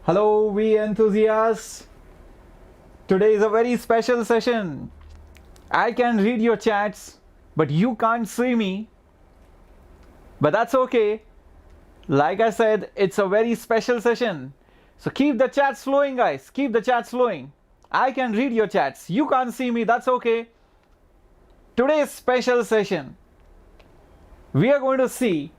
Hello, we enthusiasts. Today is a very special session. I can read your chats, but you can't see me. But that's okay. Like I said, it's a very special session. So keep the chats flowing, guys. Keep the chats flowing. I can read your chats. You can't see me. That's okay. Today's special session, we are going to see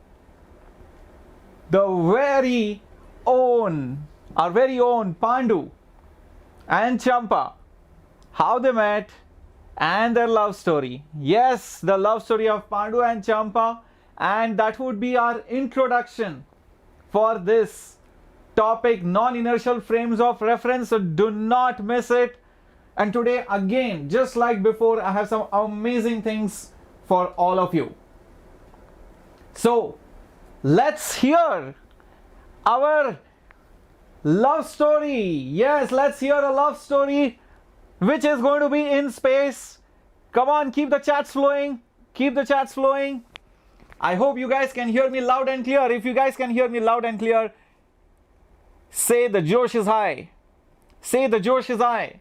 our very own Pandu and Champa, how they met and their love story. Yes, the love story of Pandu and Champa, and that would be our introduction for this topic, non-inertial frames of reference. So do not miss it. And today again, just like before, I have some amazing things for all of you. So let's hear our love story. Yes, let's hear a love story which is going to be in space. Come on, keep the chats flowing. Keep the chats flowing. I hope you guys can hear me loud and clear. If you guys can hear me loud and clear, say the Josh is high. Say the Josh is high.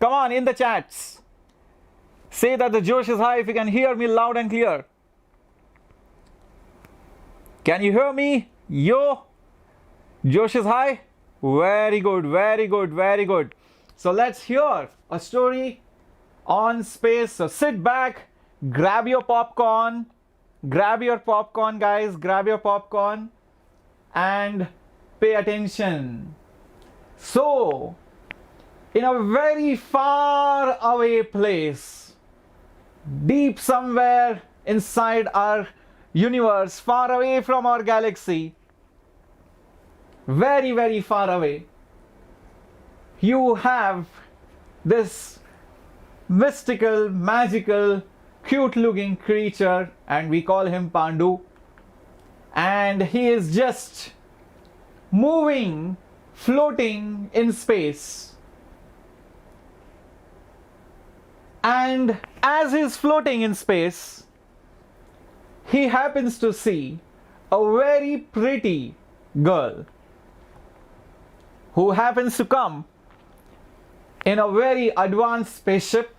Come on, in the chats. Say that the Josh is high if you can hear me loud and clear. Can you hear me? Yo, Josh is high. Very good, very good, very good. So let's hear a story on space. So sit back, grab your popcorn, guys, grab your popcorn and pay attention. So, in a very far away place, deep somewhere inside our universe, far away from our galaxy, very, very far away, you have this mystical, magical, cute-looking creature, and we call him Pandu. And he is just moving, floating in space. And as he's floating in space, he happens to see a very pretty girl who happens to come in a very advanced spaceship.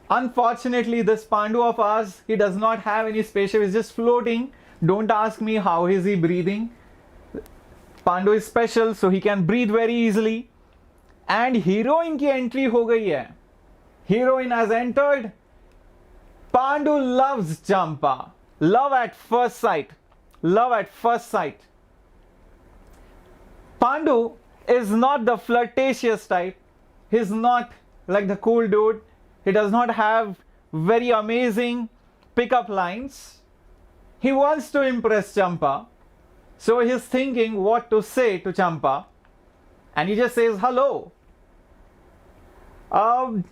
Unfortunately, this Pandu of ours, he does not have any spaceship. He's just floating. Don't ask me how is he breathing. Pandu is special, so he can breathe very easily. And heroine ki entry ho gayi hai. Heroine has entered. Pandu loves Champa. Love at first sight. Love at first sight. Pandu is not the flirtatious type. He's not like the cool dude. He does not have very amazing pickup lines. He wants to impress Champa. So he's thinking what to say to Champa. And he just says hello. Champa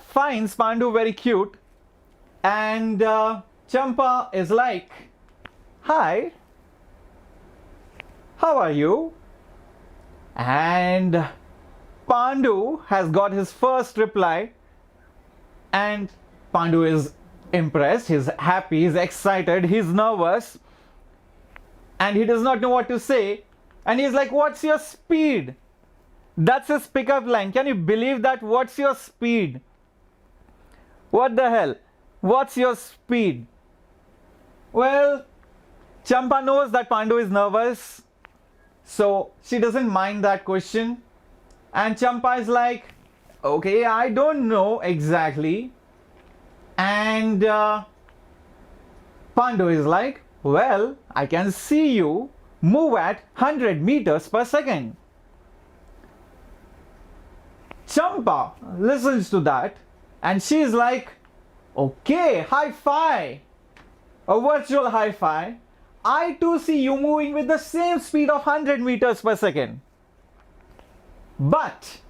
finds Pandu very cute. And Champa is like, hi, how are you? And Pandu has got his first reply. And Pandu is impressed, he's happy, he's excited, he's nervous. And he does not know what to say. And he's like, what's your speed? That's his pickup line. Can you believe that? What's your speed? What the hell? What's your speed? Well, Champa knows that Pandu is nervous. So she doesn't mind that question. And Champa is like, okay, I don't know exactly. And Pandu is like, well, I can see you move at 100 meters per second. Champa listens to that and she's like, okay, high five, a virtual high five. I too see you moving with the same speed of 100 meters per second. But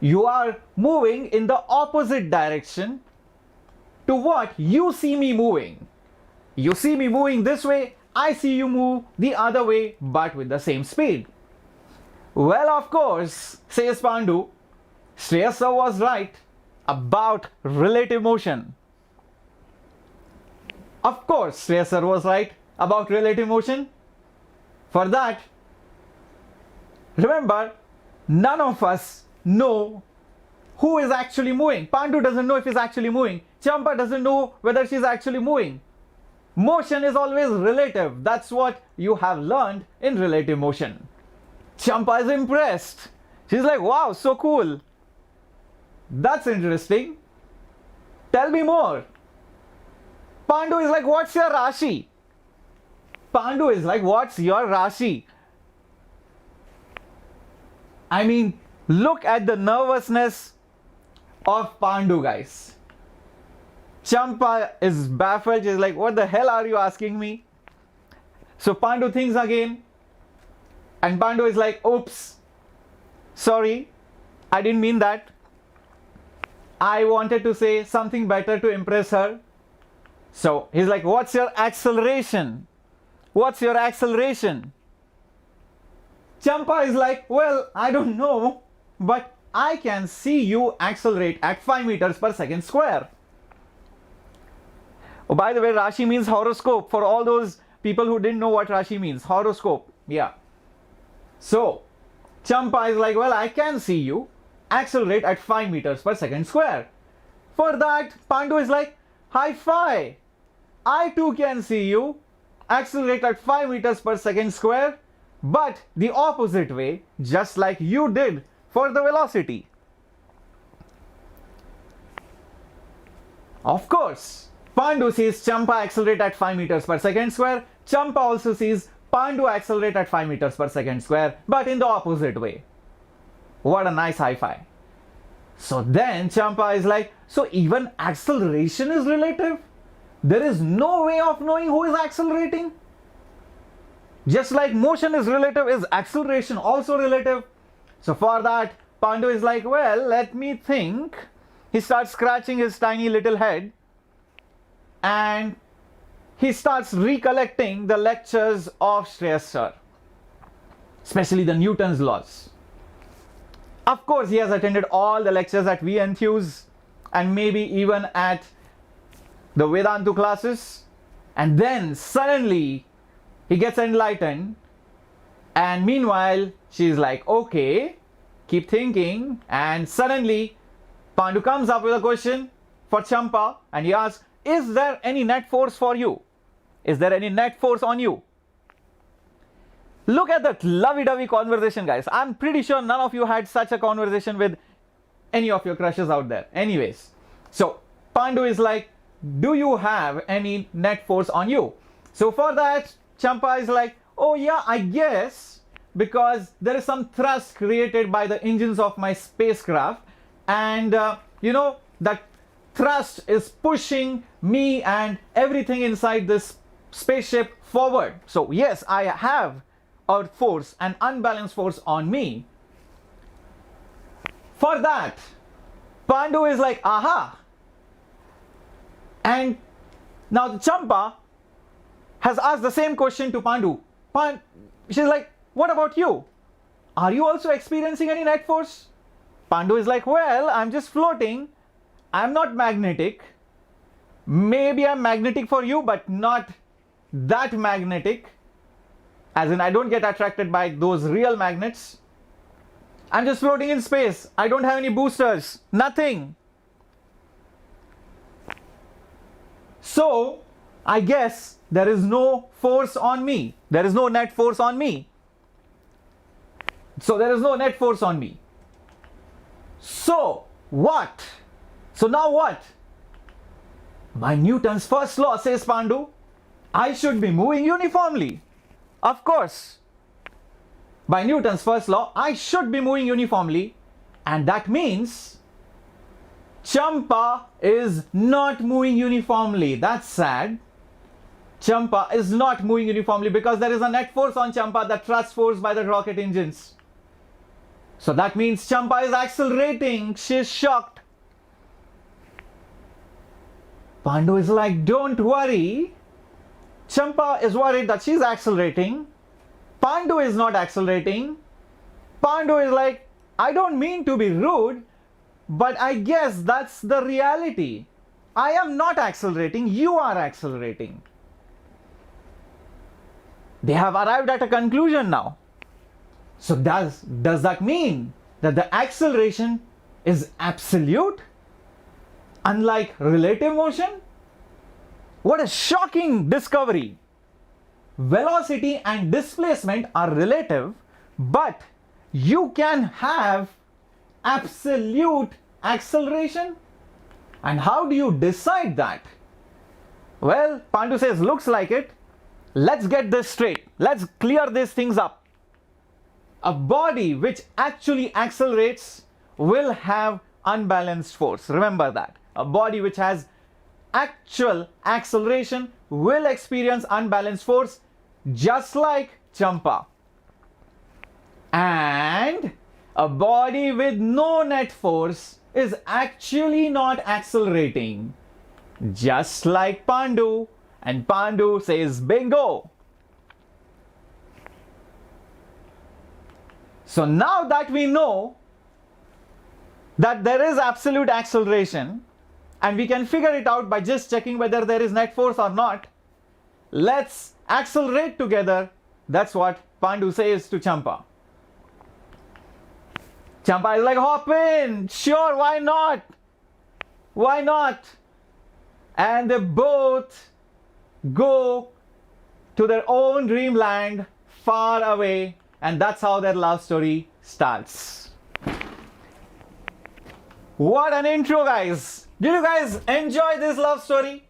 you are moving in the opposite direction to what you see me moving. You see me moving this way, I see you move the other way, but with the same speed. Well, of course, says Pandu, Shreyas Sir was right about relative motion. Of course, Shreyas Sir was right about relative motion. For that, Remember, none of us know who is actually moving. Pandu doesn't know if he's actually moving. Champa doesn't know whether she's actually moving. Motion is always relative. That's what you have learned in relative motion. Champa is impressed. She's like, wow, so cool. That's interesting. Tell me more. Pandu is like, what's your Rashi? Pandu is like, what's your Rashi? I mean, look at the nervousness of Pandu, guys. Champa is baffled. She's like, what the hell are you asking me? So Pandu thinks again. And Pandu is like, oops, sorry, I didn't mean that. I wanted to say something better to impress her. So he's like, what's your acceleration? What's your acceleration? Champa is like, well, I don't know, but I can see you accelerate at 5 meters per second square. Oh, by the way, Rashi means horoscope. For all those people who didn't know what Rashi means, horoscope. Yeah. So Champa is like, well, I can see you accelerate at 5 meters per second square. For that, Pandu is like, high five. I too can see you accelerate at 5 meters per second square, but the opposite way, just like you did for the velocity. Of course, Pandu sees Champa accelerate at 5 meters per second square. Champa also sees Pandu accelerate at 5 meters per second square, but in the opposite way. What a nice high five. So then Champa is like, so even acceleration is relative? There is no way of knowing who is accelerating? Just like motion is relative, is acceleration also relative? So for that, Pandu is like, well, let me think. He starts scratching his tiny little head and he starts recollecting the lectures of Shreyas Sir, especially the Newton's laws. Of course, he has attended all the lectures at JEE Enthuse and maybe even at the Vedantu classes, and then suddenly he gets enlightened, and meanwhile she's like, okay, keep thinking, and suddenly Pandu comes up with a question for Champa and he asks, is there any net force for you? Is there any net force on you? Look at that lovey-dovey conversation, guys. I'm pretty sure none of you had such a conversation with any of your crushes out there. Anyways, so Pandu is like, do you have any net force on you? So for that, Champa is like, oh yeah, I guess, because there is some thrust created by the engines of my spacecraft, and that thrust is pushing me and everything inside this spaceship forward. So yes, I have a force, an unbalanced force on me. For that, Pandu is like, aha. And now Champa has asked the same question to Pandu. She's like, what about you? Are you also experiencing any net force? Pandu is like, well, I'm just floating. I'm not magnetic. Maybe I'm magnetic for you, but not that magnetic. As in, I don't get attracted by those real magnets. I'm just floating in space. I don't have any boosters. Nothing. So, I guess there is no force on me. There is no net force on me. So, there is no net force on me. So, what? So, now what? By Newton's first law, says Pandu, I should be moving uniformly. Of course. By Newton's first law, I should be moving uniformly. And that means Champa is not moving uniformly. That's sad. Champa is not moving uniformly because there is a net force on Champa, the thrust force by the rocket engines. So that means Champa is accelerating. She's shocked. Pandu is like, don't worry. Champa is worried that she's accelerating. Pandu is not accelerating. Pandu is like, I don't mean to be rude, but I guess that's the reality. I am not accelerating, you are accelerating. They have arrived at a conclusion now. So does that mean that the acceleration is absolute, unlike relative motion? What a shocking discovery! Velocity and displacement are relative, but you can have absolute acceleration. And how do you decide that? Well, Pandu says, looks like it. Let's get this straight. Let's clear these things up. A body which actually accelerates will have unbalanced force. Remember that. A body which has actual acceleration will experience unbalanced force, just like Champa. And a body with no net force is actually not accelerating, just like Pandu. And Pandu says bingo. So now that we know that there is absolute acceleration and we can figure it out by just checking whether there is net force or not, let's accelerate together. That's what Pandu says to Champa. Champa is like, hop in, sure, why not? Why not? And they both go to their own dreamland far away, and that's how their love story starts. What an intro, guys! Did you guys enjoy this love story?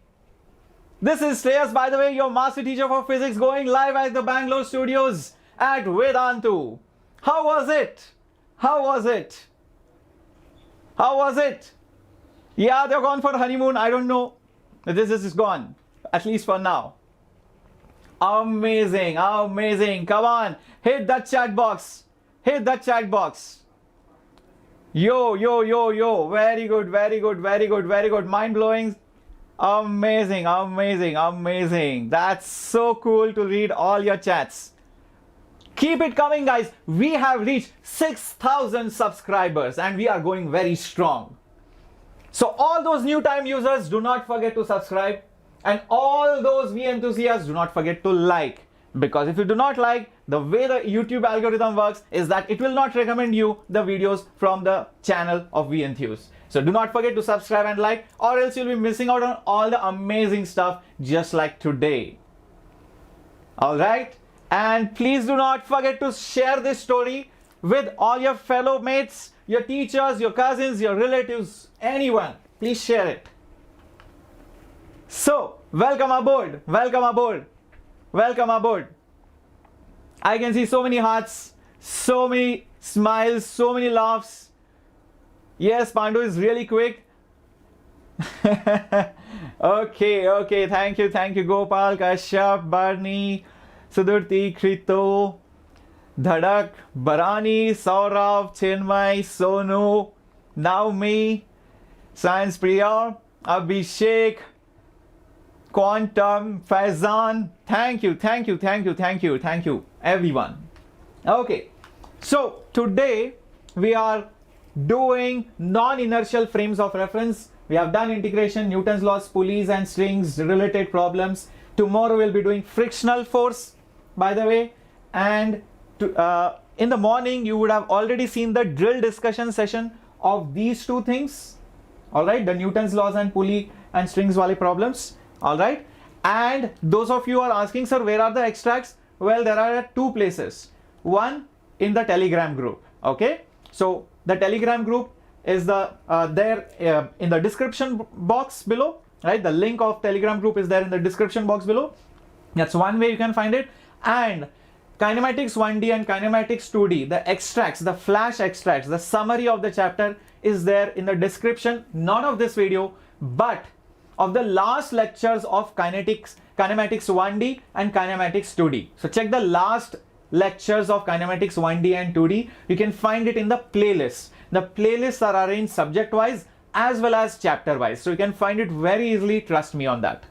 This is Shreyas, by the way, your master teacher for physics, going live at the Bangalore studios at Vedantu. How was it? How was it? How was it? Yeah, they're gone for honeymoon. I don't know. This is gone, at least for now. Amazing, amazing. Come on, hit that chat box. Hit that chat box. Yo, yo, yo, yo. Very good, very good, very good, very good. Mind blowing. Amazing, amazing, amazing. That's so cool to read all your chats. Keep it coming, guys. We have reached 6,000 subscribers and we are going very strong. So all those new time users, do not forget to subscribe. And all those JEE enthusiasts, do not forget to like. Because if you do not like, the way the YouTube algorithm works is that it will not recommend you the videos from the channel of JEE Enthuse. So do not forget to subscribe and like, or else you'll be missing out on all the amazing stuff just like today. Alright? And please do not forget to share this story with all your fellow mates, your teachers, your cousins, your relatives, anyone. Please share it. So, welcome aboard, welcome aboard, welcome aboard. I can see so many hearts, so many smiles, so many laughs. Yes, Pandu is really quick. Okay, thank you, Gopal, Kashyap, Barney, Sudurti, Krito, Dhadak, Barani, Saurav, Chinmay, Sonu, Naomi, Science Priya, Abhishek, Quantum, Faizan. Thank you, everyone. Okay, so today we are doing non-inertial frames of reference. We have done integration, Newton's laws, pulleys and strings, related problems. Tomorrow we'll be doing frictional force, by the way. And in the morning you would have already seen the drill discussion session of these two things. Alright, the Newton's laws and pulley and strings wale problems. Alright, and those of you who are asking, sir, where are the extracts? Well, there are at two places. One, in the Telegram group. Okay, so the Telegram group is there in the description box below. Right, the link of Telegram group is there in the description box below. That's one way you can find it. And kinematics 1D and kinematics 2D, the extracts, the flash extracts, the summary of the chapter is there in the description, not of this video, but of the last lectures of kinematics 1D and kinematics 2D. So check the last lectures of kinematics 1D and 2D. You can find it in the playlist. The playlists are arranged subject wise as well as chapter wise, so you can find it very easily, trust me on that.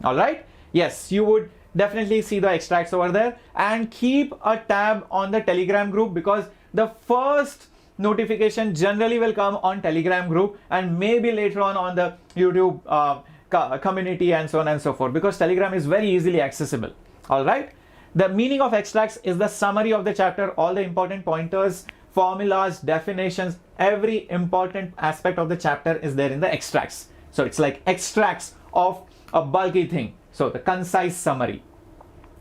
All right, yes, you would definitely see the extracts over there. And keep a tab on the Telegram group, because the first notification generally will come on Telegram group and maybe later on the YouTube community and so on and so forth, because Telegram is very easily accessible. All right, The meaning of extracts is the summary of the chapter, all the important pointers, formulas, definitions, every important aspect of the chapter is there in the extracts. So it's like extracts of a bulky thing. So the concise summary.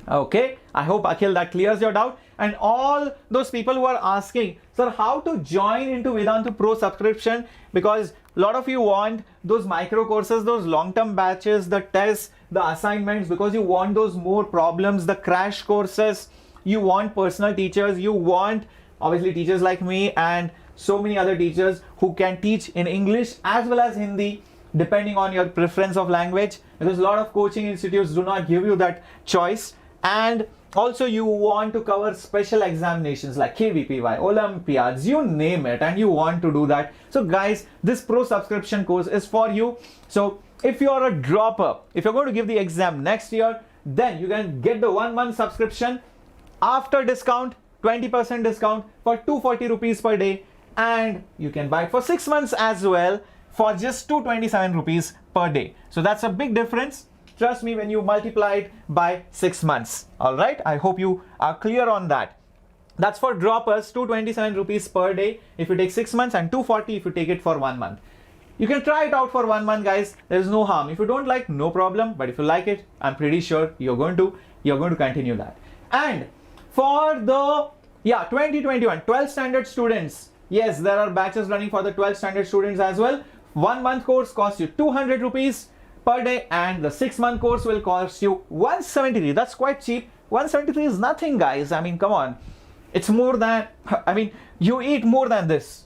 Okay, I hope Akhil that clears your doubt. And all those people who are asking, sir, how to join into Vedantu Pro subscription, because a lot of you want those micro courses, those long-term batches, the tests, the assignments, because you want those more problems, the crash courses, you want personal teachers, you want obviously teachers like me and so many other teachers who can teach in English as well as Hindi, depending on your preference of language, because a lot of coaching institutes do not give you that choice. And also you want to cover special examinations like KVPY, Olympiads, you name it, and you want to do that. So guys, this pro subscription course is for you. So if you are a dropper, if you're going to give the exam next year, then you can get the 1 month subscription after discount, 20% discount for 240 rupees per day, and you can buy it for 6 months as well for just 227 rupees per day. So that's a big difference. Trust me when you multiply it by 6 months. All right, I hope you are clear on that. That's for droppers, 227 rupees per day if you take 6 months, and 240 if you take it for 1 month. You can try it out for 1 month, guys. There's no harm. If you don't like, no problem. But if you like it, I'm pretty sure you're going to continue that. And for the 2021 12th standard students, yes, there are batches running for the 12th standard students as well. 1 month course costs you 200 rupees per day, and the 6 month course will cost you 173. That's quite cheap. 173 is nothing, guys. I mean, come on. It's more than, I mean, you eat more than this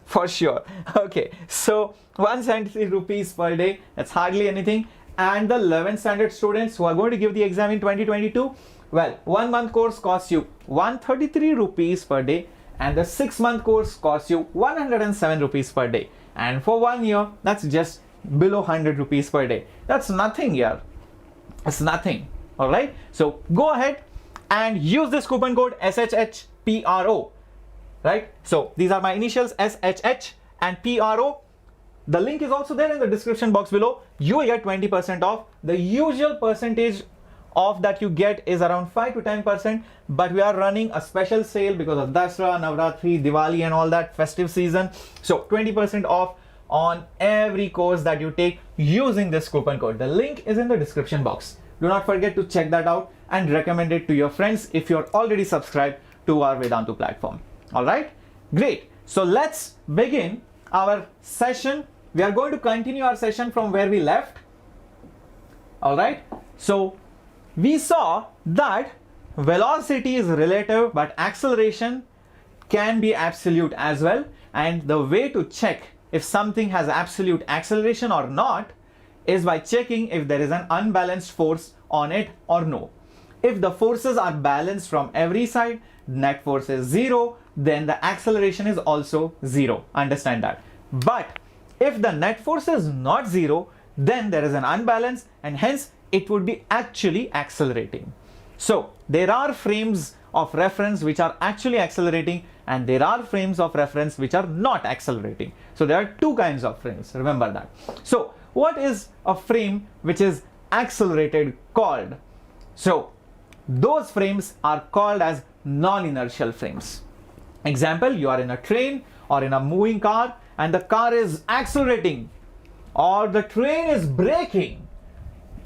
for sure. Okay, so 173 rupees per day, that's hardly anything. And the 11th standard students who are going to give the exam in 2022, well, 1 month course costs you 133 rupees per day, and the 6 month course costs you 107 rupees per day. And for 1 year, that's just below 100 rupees per day. That's nothing here. It's nothing. All right. So go ahead and use this coupon code SHHPRO. Right. So these are my initials, SHH and PRO. The link is also there in the description box below. You will get 20% off. The usual percentage off that you get is around 5 to 10%, but we are running a special sale because of Dasra, Navratri, Diwali and all that festive season. So 20% off on every course that you take using this coupon code. The link is in the description box. Do not forget to check that out and recommend it to your friends if you're already subscribed to our Vedantu platform. All right, great. So let's begin our session. We are going to continue our session from where we left. All right, so we saw that velocity is relative, but acceleration can be absolute as well. And the way to check if something has absolute acceleration or not is by checking if there is an unbalanced force on it or no. If the forces are balanced from every side, net force is 0, then the acceleration is also 0. Understand that. But if the net force is not 0, then there is an unbalance, and hence it would be actually accelerating. So there are frames of reference which are actually accelerating, and there are frames of reference which are not accelerating. So there are two kinds of frames, remember that. So what is a frame which is accelerated called? So those frames are called as non-inertial frames. Example, you are in a train or in a moving car and the car is accelerating or the train is braking.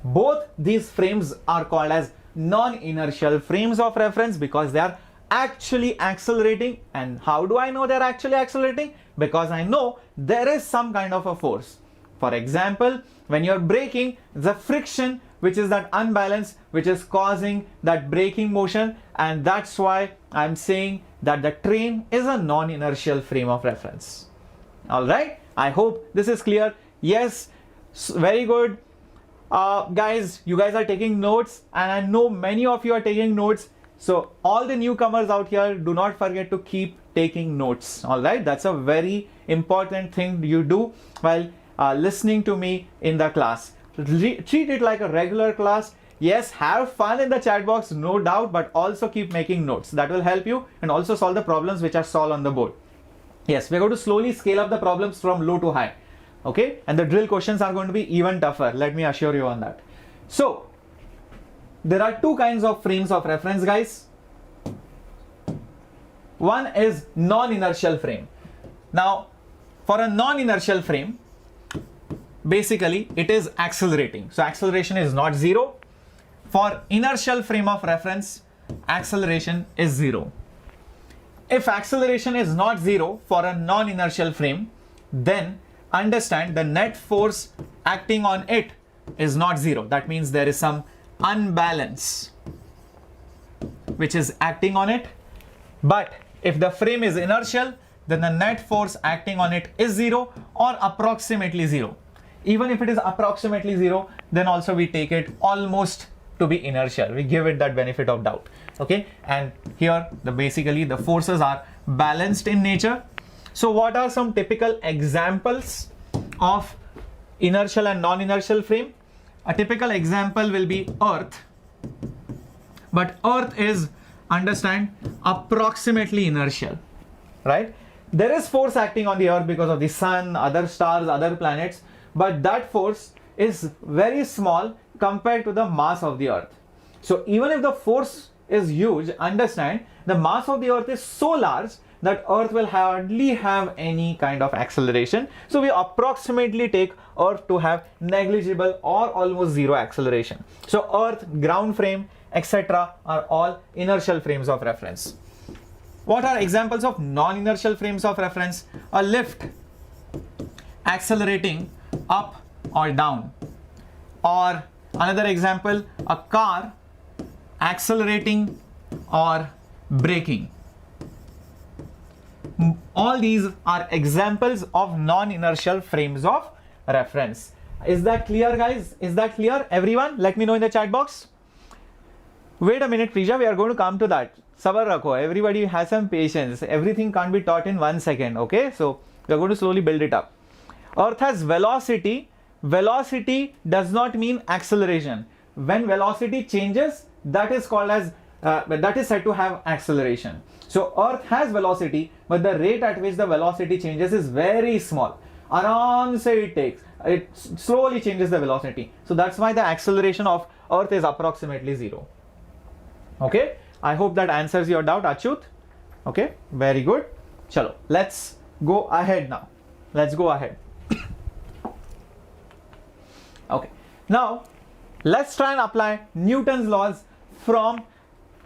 Both these frames are called as non-inertial frames of reference because they are actually accelerating. And how do I know they're actually accelerating? Because I know there is some kind of a force. For example, when you're braking, the friction, which is that unbalance, which is causing that braking motion, and that's why I'm saying that the train is a non-inertial frame of reference. All right, I hope this is clear. Yes, very good. Guys, you guys are taking notes, and I know many of you are taking notes. So all the newcomers out here, do not forget to keep taking notes. All right, that's a very important thing you do while listening to me in the class. Treat it like a regular class. Yes, have fun in the chat box, no doubt, but also keep making notes. That will help you, and also solve the problems which are solved on the board. Yes, we're going to slowly scale up the problems from low to high. Okay, and the drill questions are going to be even tougher. Let me assure you on that. So there are two kinds of frames of reference, guys. One is non-inertial frame. Now, for a non-inertial frame, basically it is accelerating. So acceleration is not zero. For inertial frame of reference, acceleration is zero. If acceleration is not zero for a non-inertial frame, then understand the net force acting on it is not zero. That means there is some unbalance which is acting on it. But if the frame is inertial, then the net force acting on it is zero or approximately zero. Even if it is approximately zero, then also we take it almost to be inertial. We give it that benefit of doubt. Okay, and here basically the forces are balanced in nature. So what are some typical examples of inertial and non-inertial frame? A typical example will be Earth, but Earth is, understand, approximately inertial, right? There is force acting on the Earth because of the sun, other stars, other planets, but that force is very small compared to the mass of the Earth. So even if the force is huge, understand the mass of the Earth is so large that Earth will hardly have any kind of acceleration. So we approximately take Earth to have negligible or almost zero acceleration. So Earth, ground frame, etc. are all inertial frames of reference. What are examples of non-inertial frames of reference? A lift accelerating up or down, or another example, a car accelerating or braking. All these are examples of non-inertial frames of reference. Is that clear, guys? Is that clear, everyone? Let me know in the chat box. Wait a minute, Prisha, we are going to come to that. Sabar rakho, everybody has some patience. Everything can't be taught in 1 second, okay? So we are going to slowly build it up. Earth has velocity. Velocity does not mean acceleration. When velocity changes, that is called as that is said to have acceleration. So Earth has velocity, but the rate at which the velocity changes is very small. Aram se it slowly changes the velocity. So that's why the acceleration of Earth is approximately zero. Okay, I hope that answers your doubt, Achyut. Okay, very good. Chalo, let's go ahead now. Let's go ahead. Okay, now let's try and apply Newton's laws from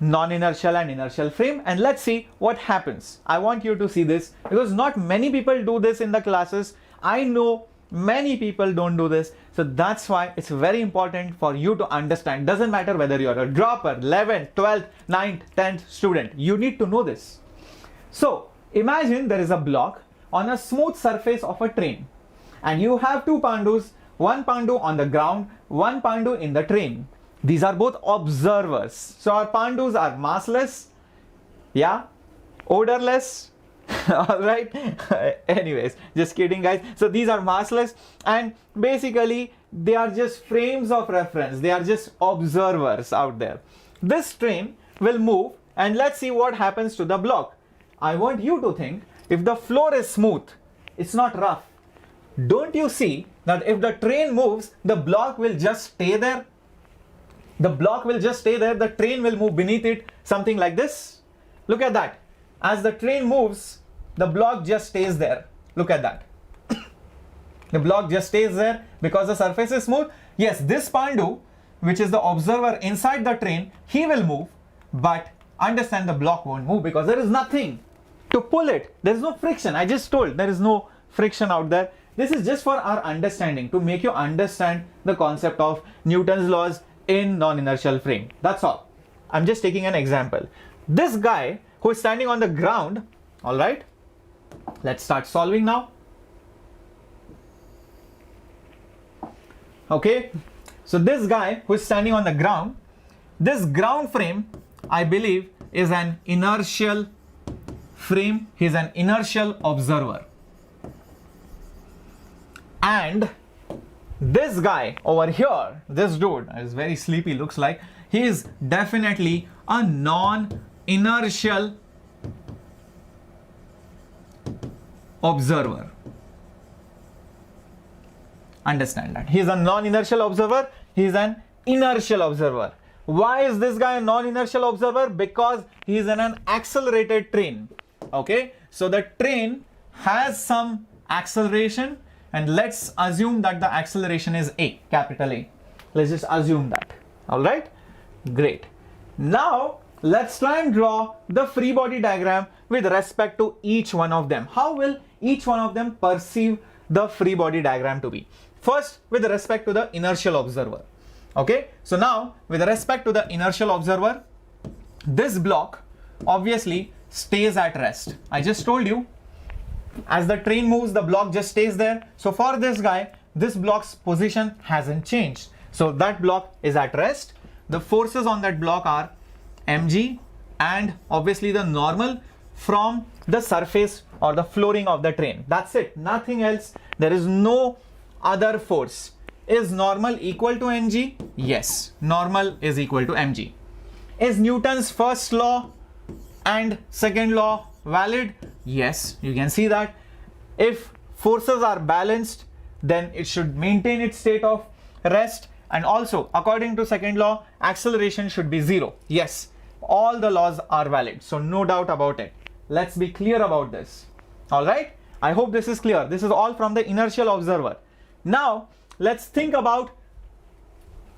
non-inertial and inertial frame, and let's see what happens. I want you to see this because not many people do this in the classes. I know many people don't do this, so that's why it's very important for you to understand. Doesn't matter whether you're a dropper, 11th, 12th, 9th, 10th student, you need to know this. So imagine there is a block on a smooth surface of a train, and you have two pandus, one pandu on the ground, one pandu in the train. These are both observers. So our pandus are massless, yeah, odorless, all right. Anyways, just kidding, guys. So these are massless, and basically they are just frames of reference. They are just observers out there. This train will move, and let's see what happens to the block. I want you to think, if the floor is smooth, it's not rough. Don't you see that if the train moves, the block will just stay there? The block will just stay there. The train will move beneath it, something like this. Look at that. As the train moves, the block just stays there. Look at that. The block just stays there because the surface is smooth. Yes, this pandu, which is the observer inside the train, he will move, but understand the block won't move because there is nothing to pull it. There is no friction. I just told there is no friction out there. This is just for our understanding, to make you understand the concept of Newton's laws in non-inertial frame. That's all. I'm just taking an example. This guy who is standing on the ground, all right, let's start solving now. Okay, so this guy who is standing on the ground, this ground frame, I believe, is an inertial frame. He's an inertial observer. And this guy over here, this dude is very sleepy, looks like, he is definitely a non-inertial observer. Understand that. He is a non-inertial observer, he is an inertial observer. Why is this guy a non-inertial observer? Because he is in an accelerated train. Okay, so the train has some acceleration, and let's assume that the acceleration is A, capital A. Let's just assume that. All right, great. Now let's try and draw the free body diagram with respect to each one of them. How will each one of them perceive the free body diagram to be? First, with respect to the inertial observer. Okay, so now with respect to the inertial observer, this block obviously stays at rest. I just told you, as the train moves, the block just stays there. So for this guy, this block's position hasn't changed. So that block is at rest. The forces on that block are mg and obviously the normal from the surface or the flooring of the train. That's it, nothing else. There is no other force. Is normal equal to mg? Yes, normal is equal to mg. Is Newton's first law and second law valid? Yes, you can see that. If forces are balanced, then it should maintain its state of rest, and also according to second law, acceleration should be 0. Yes, all the laws are valid, so no doubt about it. Let's be clear about this. All right, I hope this is clear. This is all from the inertial observer. Now let's think about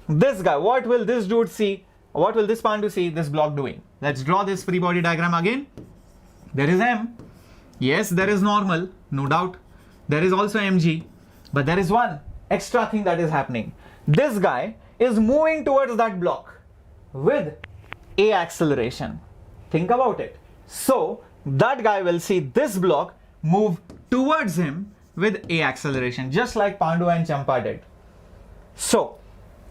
this guy. What will this dude see? What will this Pandu see this block doing? Let's draw this free body diagram again. There is m. Yes, there is normal, no doubt. There is also mg, but there is one extra thing that is happening. This guy is moving towards that block with a acceleration. Think about it. So that guy will see this block move towards him with a acceleration, just like Pandu and Champa did. So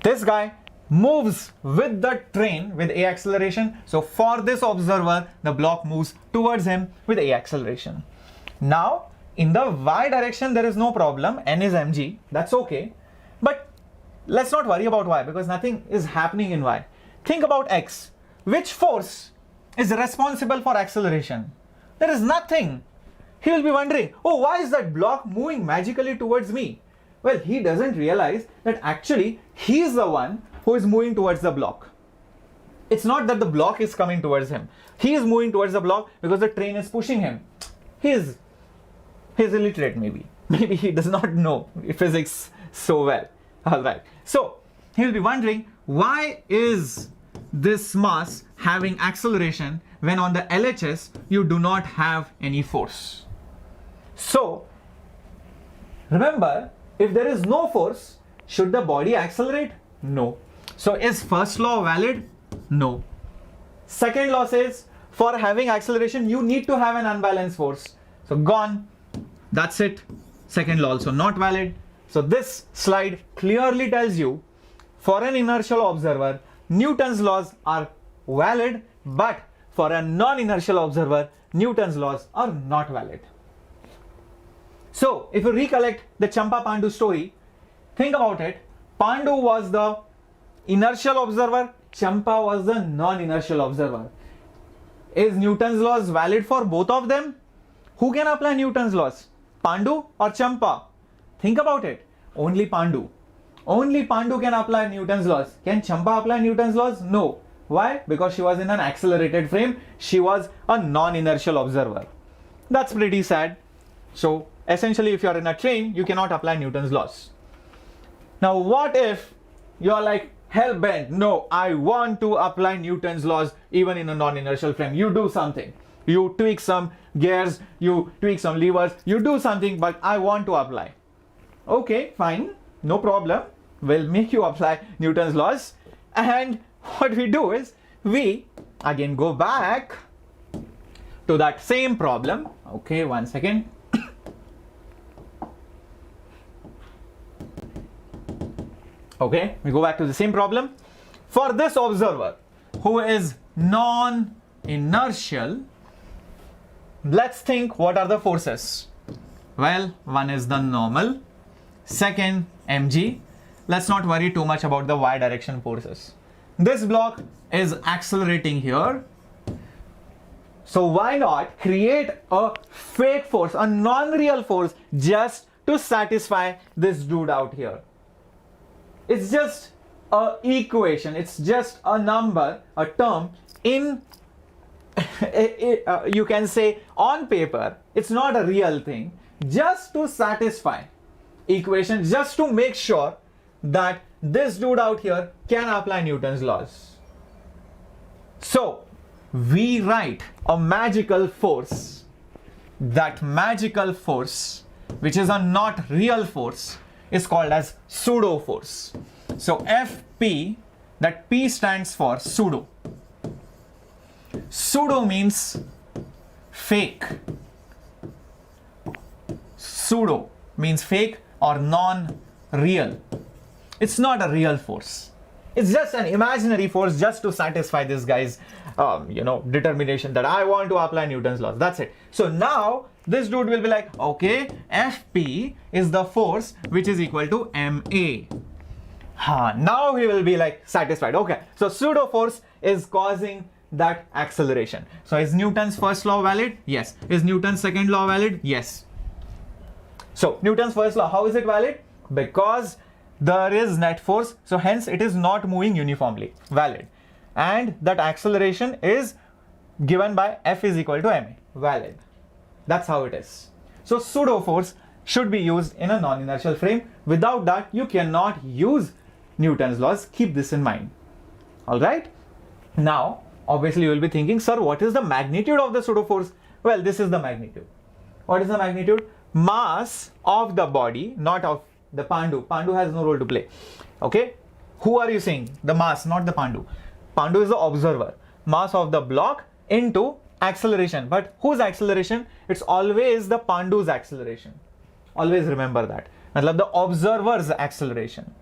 this guy moves with the train with a acceleration. So for this observer, the block moves towards him with a acceleration. Now in the y direction, there is no problem. N is mg, that's okay. But let's not worry about y because nothing is happening in y. Think about x. Which force is responsible for acceleration? There is nothing. He will be wondering, oh, why is that block moving magically towards me? Well, he doesn't realize that actually he is the one who is moving towards the block. It's not that the block is coming towards him. He is moving towards the block because the train is pushing him. He's illiterate maybe. Maybe he does not know physics so well. All right. So he will be wondering, why is this mass having acceleration when on the LHS you do not have any force? So remember, if there is no force, should the body accelerate? No. So is first law valid? No. Second law says for having acceleration you need to have an unbalanced force. So gone. That's it. Second law also not valid. So this slide clearly tells you, for an inertial observer, Newton's laws are valid, but for a non-inertial observer, Newton's laws are not valid. So if you recollect the Champa Pandu story, think about it. Pandu was the inertial observer, Champa was the non-inertial observer. Is Newton's laws valid for both of them? Who can apply Newton's laws? Pandu or Champa? Think about it. Only Pandu. Only Pandu can apply Newton's laws. Can Champa apply Newton's laws? No. Why? Because she was in an accelerated frame. She was a non-inertial observer. That's pretty sad. So essentially, if you're in a train, you cannot apply Newton's laws. Now what if you're like hell-bent? No, I want to apply Newton's laws even in a non-inertial frame. You do something. You tweak some gears, you tweak some levers, you do something, but I want to apply. Okay, fine, no problem. We'll make you apply Newton's laws. And what we do is, we again go back to that same problem. Okay, one second. Okay, we go back to the same problem. For this observer who is non-inertial, let's think what are the forces. Well, one is the normal, second mg. Let's not worry too much about the y direction forces. This block is accelerating here. So why not create a fake force, a non-real force, just to satisfy this dude out here? It's just a equation, it's just a number, a term in you can say on paper. It's not a real thing, just to satisfy equation, just to make sure that this dude out here can apply Newton's laws. So we write a magical force. That magical force, which is a not real force, is called as pseudo force. So FP, that P stands for pseudo. Pseudo means fake. Pseudo means fake or non-real. It's not a real force. It's just an imaginary force, just to satisfy this guy's determination that I want to apply Newton's laws. That's it. So now this dude will be like, okay, FP is the force which is equal to MA. Now he will be like satisfied. Okay, so pseudo force is causing that acceleration. So is Newton's first law valid? Yes. Is Newton's second law valid? Yes. So Newton's first law, how is it valid? Because there is net force, so hence it is not moving uniformly. Valid. And that acceleration is given by F is equal to ma. Valid. That's how it is. So pseudo force should be used in a non-inertial frame. Without that, you cannot use Newton's laws. Keep this in mind. All right. Now, obviously you will be thinking, sir, what is the magnitude of the pseudo force? Well, this is the magnitude. What is the magnitude? Mass of the body, not of the Pandu. Pandu has no role to play. Okay. Who are you saying? The mass, not the Pandu. Pandu is the observer. Mass of the block into acceleration. But whose acceleration? It's always the Pandu's acceleration. Always remember that. Matlab the observer's acceleration.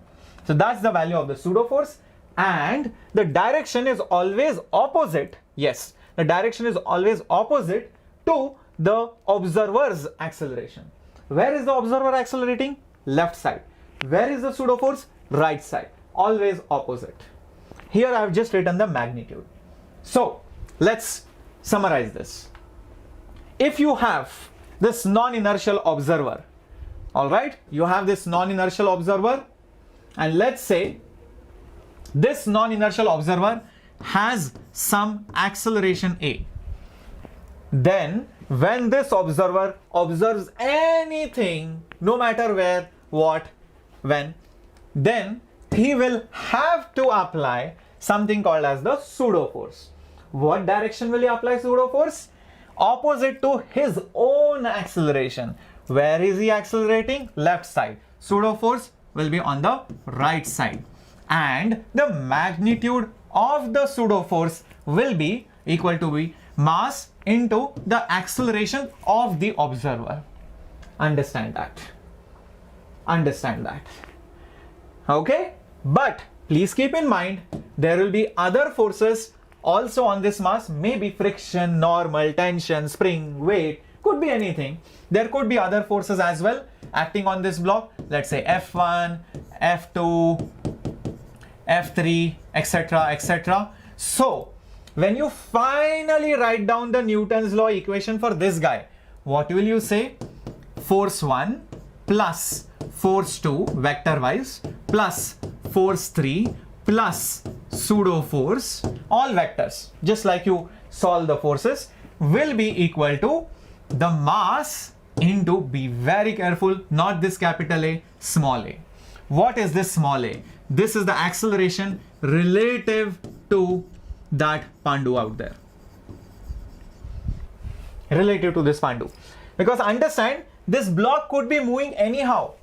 So that's the value of the pseudo force. And the direction is always opposite. Yes, the direction is always opposite to the observer's acceleration. Where is the observer accelerating? Left side. Where is the pseudo force? Right side. Always opposite. Here I have just written the magnitude. So let's summarize this. If you have this non-inertial observer, all right, you have this non-inertial observer, and let's say this non-inertial observer has some acceleration A. Then when this observer observes anything, no matter where, what, when, then he will have to apply something called as the pseudo force. What direction will he apply pseudo force? Opposite to his own acceleration. Where is he accelerating? Left side. Pseudo force will be on the right side. And the magnitude of the pseudo force will be equal to be mass into the acceleration of the observer. Understand that. Understand that. Okay? But please keep in mind, there will be other forces also on this mass, maybe friction, normal, tension, spring, weight, could be anything. There could be other forces as well acting on this block. Let's say F1, F2, F3, etc., etc. So when you finally write down the Newton's law equation for this guy, what will you say? Force 1 plus force 2 vector wise plus force 3 plus pseudo force, all vectors, just like you solve the forces, will be equal to the mass into, be very careful, not this capital A, small a. What is this small a? This is the acceleration relative to that Pandu out there. Relative to this Pandu. Because understand, this block could be moving anyhow.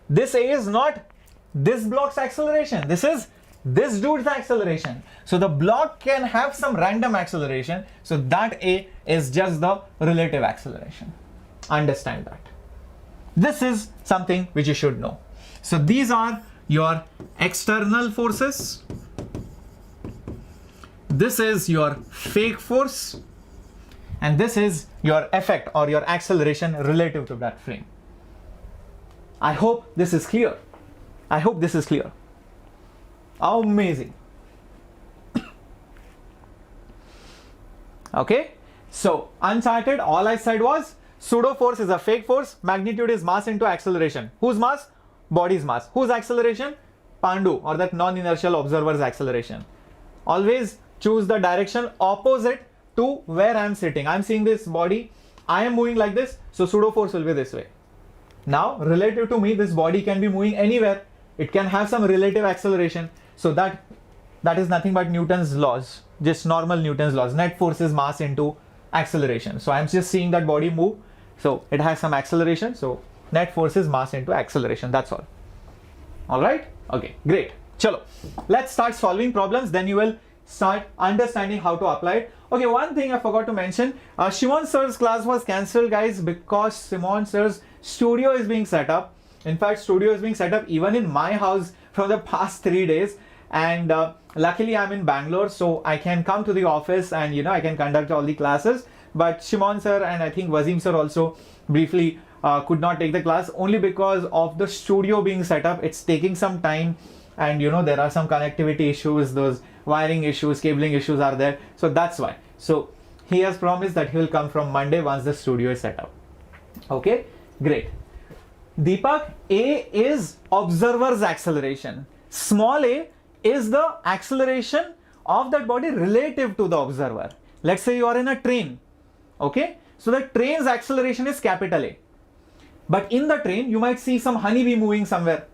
This A is not this block's acceleration. This is this dude's acceleration. So the block can have some random acceleration. So that A is just the relative acceleration. Understand that. This is something which you should know. So these are your external forces. This is your fake force. And this is your effect or your acceleration relative to that frame. I hope this is clear. I hope this is clear. Amazing. Okay, so uncharted, all I said was pseudo force is a fake force, magnitude is mass into acceleration. Whose mass? Body's mass. Whose acceleration? Pandu or that non-inertial observer's acceleration. Always choose the direction opposite to where I am sitting. I am seeing this body, I am moving like this, so pseudo force will be this way. Now, relative to me, this body can be moving anywhere. It can have some relative acceleration. So that is nothing but Newton's laws, just normal Newton's laws. Net force is mass into acceleration. So I'm just seeing that body move. So it has some acceleration. So net force is mass into acceleration. That's all. All right. Okay, great. Chalo. Let's start solving problems. Then you will start understanding how to apply it. Okay, one thing I forgot to mention. Shimon Sir's class was cancelled, guys, because Shimon Sir's studio is being set up. In fact, studio is being set up even in my house from the past 3 days. And luckily I'm in Bangalore, so I can come to the office and I can conduct all the classes. But Shimon Sir and I think Wazim Sir also briefly could not take the class only because of the studio being set up. It's taking some time, and there are some connectivity issues, those wiring issues, cabling issues are there. So that's why. So he has promised that he will come from Monday once the studio is set up. Okay, great. Deepak, A is observer's acceleration. Small a is the acceleration of that body relative to the observer. Let's say you are in a train. Okay, so the train's acceleration is capital A. But in the train, you might see some honeybee moving somewhere,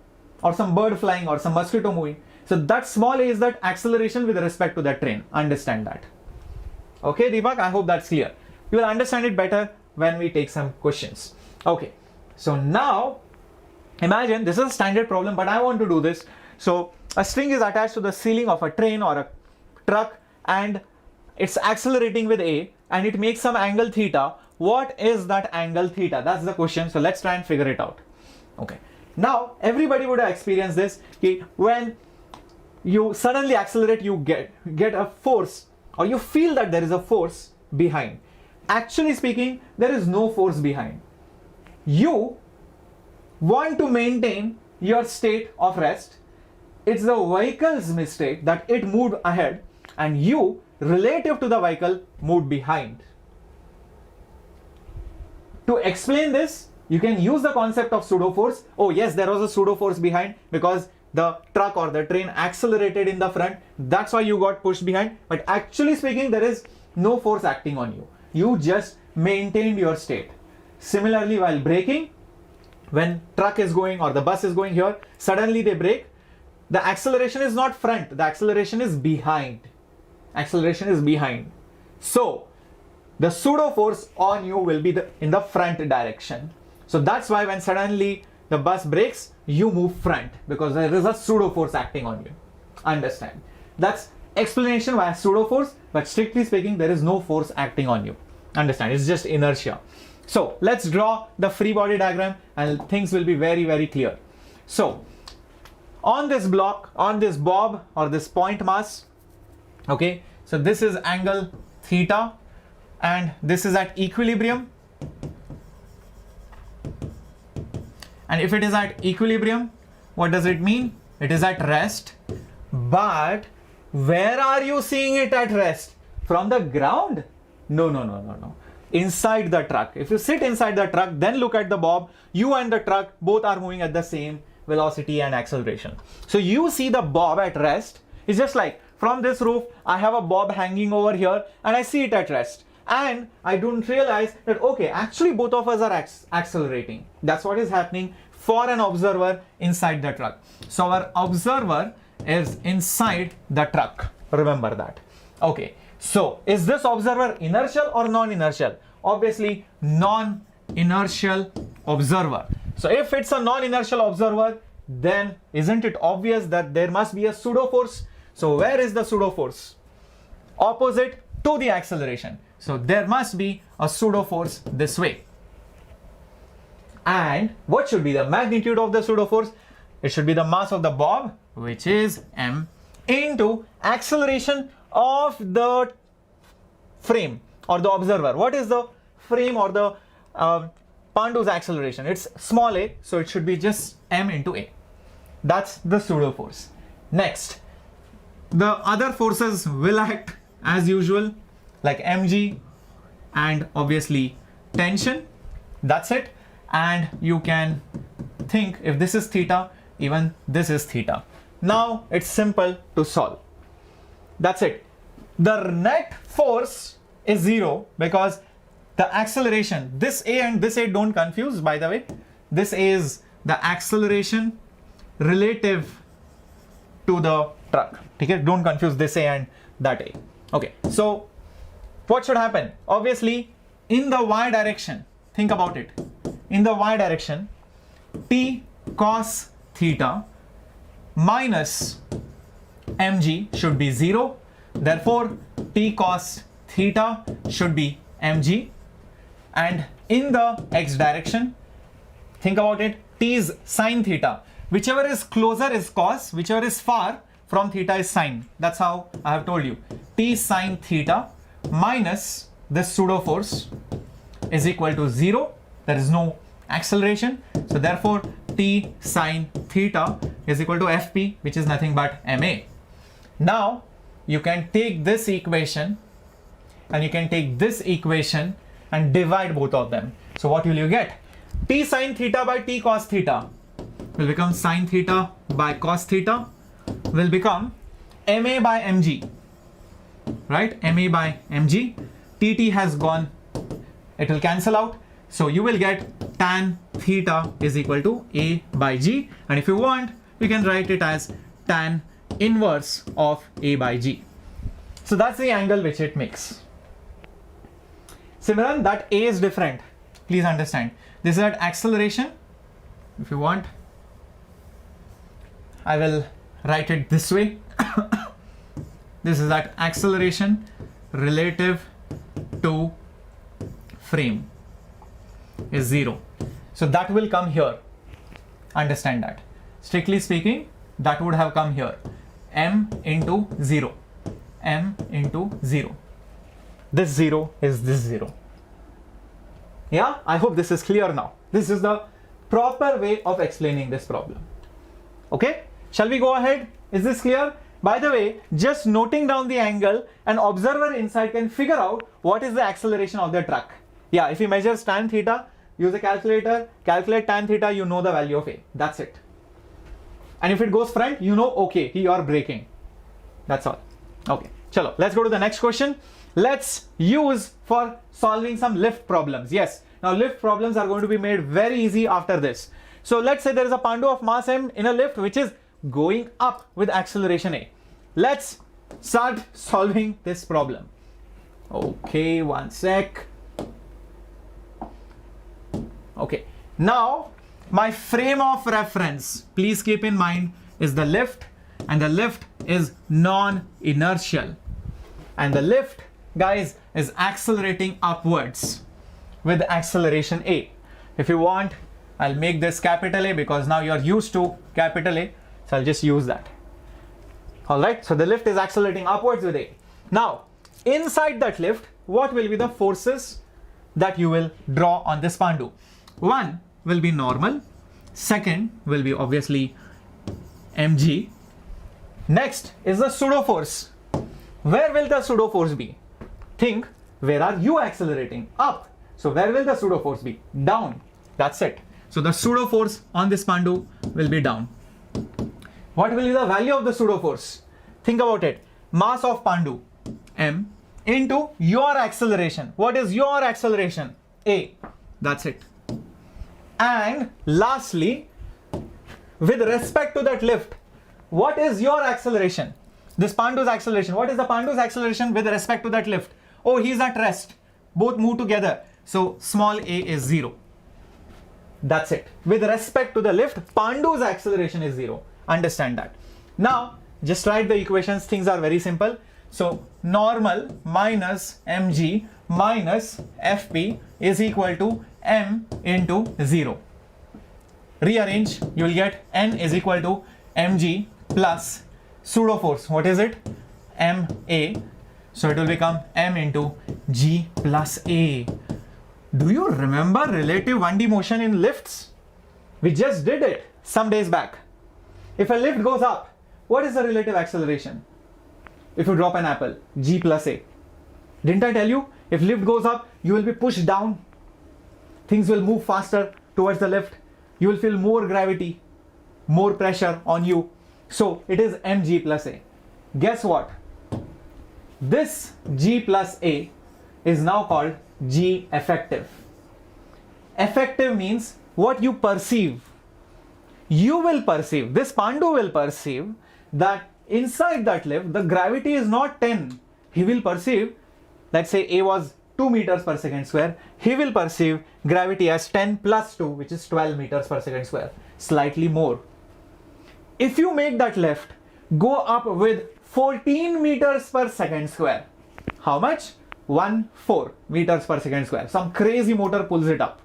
or some bird flying, or some mosquito moving. So that small a is that acceleration with respect to that train. Understand that. Okay, Deepak, I hope that's clear. You will understand it better when we take some questions. Okay, so now imagine this is a standard problem, but I want to do this. So a string is attached to the ceiling of a train or a truck, and it's accelerating with A, and it makes some angle theta. What is that angle theta? That's the question. So let's try and figure it out. Okay. Now everybody would have experienced this. Okay, when you suddenly accelerate, you get a force, or you feel that there is a force behind. Actually speaking, there is no force behind. You want to maintain your state of rest. It's the vehicle's mistake that it moved ahead, and you, relative to the vehicle, moved behind. To explain this, you can use the concept of pseudo force. Oh yes, there was a pseudo force behind because the truck or the train accelerated in the front. That's why you got pushed behind. But actually speaking, there is no force acting on you. You just maintained your state. Similarly, while braking, when truck is going or the bus is going here, suddenly they brake. The acceleration is not front, the acceleration is behind. Acceleration is behind. So the pseudo force on you will be in the front direction. So that's why when suddenly the bus brakes, you move front because there is a pseudo force acting on you. Understand? That's explanation why pseudo force, but strictly speaking, there is no force acting on you. Understand? It's just inertia. So let's draw the free body diagram and things will be very, very clear. So on this block, on this bob or this point mass, okay, so this is angle theta and this is at equilibrium. And if it is at equilibrium, what does it mean? It is at rest. But where are you seeing it at rest? From the ground? No. Inside the truck. If you sit inside the truck, then look at the bob. You and the truck both are moving at the same velocity and acceleration. So you see the bob at rest. It's just like from this roof, I have a bob hanging over here and I see it at rest. And I don't realize that, okay, actually both of us are accelerating. That's what is happening for an observer inside the truck. So our observer is inside the truck. Remember that. Okay. So is this observer inertial or non-inertial? Obviously non-inertial observer. So if it's a non-inertial observer, then isn't it obvious that there must be a pseudo force? So where is the pseudo force? Opposite to the acceleration. So there must be a pseudo force this way. And what should be the magnitude of the pseudo force? It should be the mass of the bob, which is m, into acceleration of the frame or the observer. What is the frame or the Pandu's acceleration? It's small a, so it should be just m into a. That's the pseudo force. Next, the other forces will act as usual, like mg and obviously tension. That's it. And you can think if this is theta, even this is theta. Now it's simple to solve. That's it. The net force is 0 because the acceleration, this A and this A don't confuse, by the way. This A is the acceleration relative to the truck. Okay? Don't confuse this A and that A. Okay, so what should happen? Obviously, in the y direction, think about it. In the y direction, T cos theta minus mg should be 0. Therefore, T cos theta should be mg. And in the x direction, think about it, T is sine theta. Whichever is closer is cos, whichever is far from theta is sine. That's how I have told you. T sine theta minus this pseudo force is equal to 0. There is no acceleration. So therefore, T sine theta is equal to Fp, which is nothing but ma. Now, you can take this equation and you can take this equation and divide both of them. So what will you get? T sine theta by T cos theta will become sine theta by cos theta will become ma by mg, right? Ma by mg. Tt has gone, it will cancel out. So you will get tan theta is equal to a by g, and if you want, you can write it as tan inverse of a by g. So that's the angle which it makes. Simran, that a is different. Please understand. This is at acceleration. If you want, I will write it this way. This is at acceleration relative to frame is 0. So that will come here. Understand that. Strictly speaking, that would have come here. M into 0. M into 0. This 0 is this 0. Yeah, I hope this is clear now. This is the proper way of explaining this problem. Okay, shall we go ahead? Is this clear? By the way, just noting down the angle, an observer inside can figure out what is the acceleration of the truck. Yeah, if he measures tan theta, use a calculator, calculate tan theta, you know the value of A. That's it. And if it goes front, you know, okay, you are braking. That's all. Okay, chalo, let's go to the next question. Let's use for solving some lift problems. Yes, now lift problems are going to be made very easy after this. So let's say there is a Pandu of mass m in a lift which is going up with acceleration A. Let's start solving this problem. Okay, one sec. Okay, now my frame of reference, please keep in mind, is the lift, and the lift is non-inertial, and the lift, guys, is accelerating upwards with acceleration A. If you want, I'll make this capital A because now you're used to capital A, so I'll just use that. All right, so the lift is accelerating upwards with A. Now, inside that lift, what will be the forces that you will draw on this Pandu? One will be normal, second will be obviously mg. Next is the pseudo force. Where will the pseudo force be? Think, where are you accelerating? Up. So where will the pseudo force be? Down. That's it. So the pseudo force on this Pandu will be down. What will be the value of the pseudo force? Think about it. Mass of Pandu, m, into your acceleration. What is your acceleration? A. That's it. And lastly, with respect to that lift, what is your acceleration? This Pandu's acceleration. What is the Pandu's acceleration with respect to that lift? Oh, he's at rest. Both move together. So small a is 0. That's it. With respect to the lift, Pandu's acceleration is 0. Understand that. Now, just write the equations. Things are very simple. So normal minus mg minus fp is equal to m into 0. Rearrange, you will get n is equal to mg plus pseudo force. What is it? ma. So it will become m into g plus a. Do you remember relative 1D motion in lifts? We just did it some days back. If a lift goes up, what is the relative acceleration? If you drop an apple, g plus a. Didn't I tell you? If lift goes up, you will be pushed down. Things will move faster towards the lift. You will feel more gravity, more pressure on you. So it is mg plus a. Guess what? This g plus a is now called g effective. Effective means what you perceive. You will perceive, this Pandu will perceive that inside that lift the gravity is not 10. He will perceive, let's say a was 2 meters per second square, he will perceive gravity as 10 plus 2, which is 12 meters per second square, slightly more. If you make that lift go up with 14 meters per second square, how much? 14 meters per second square. Some crazy motor pulls it up.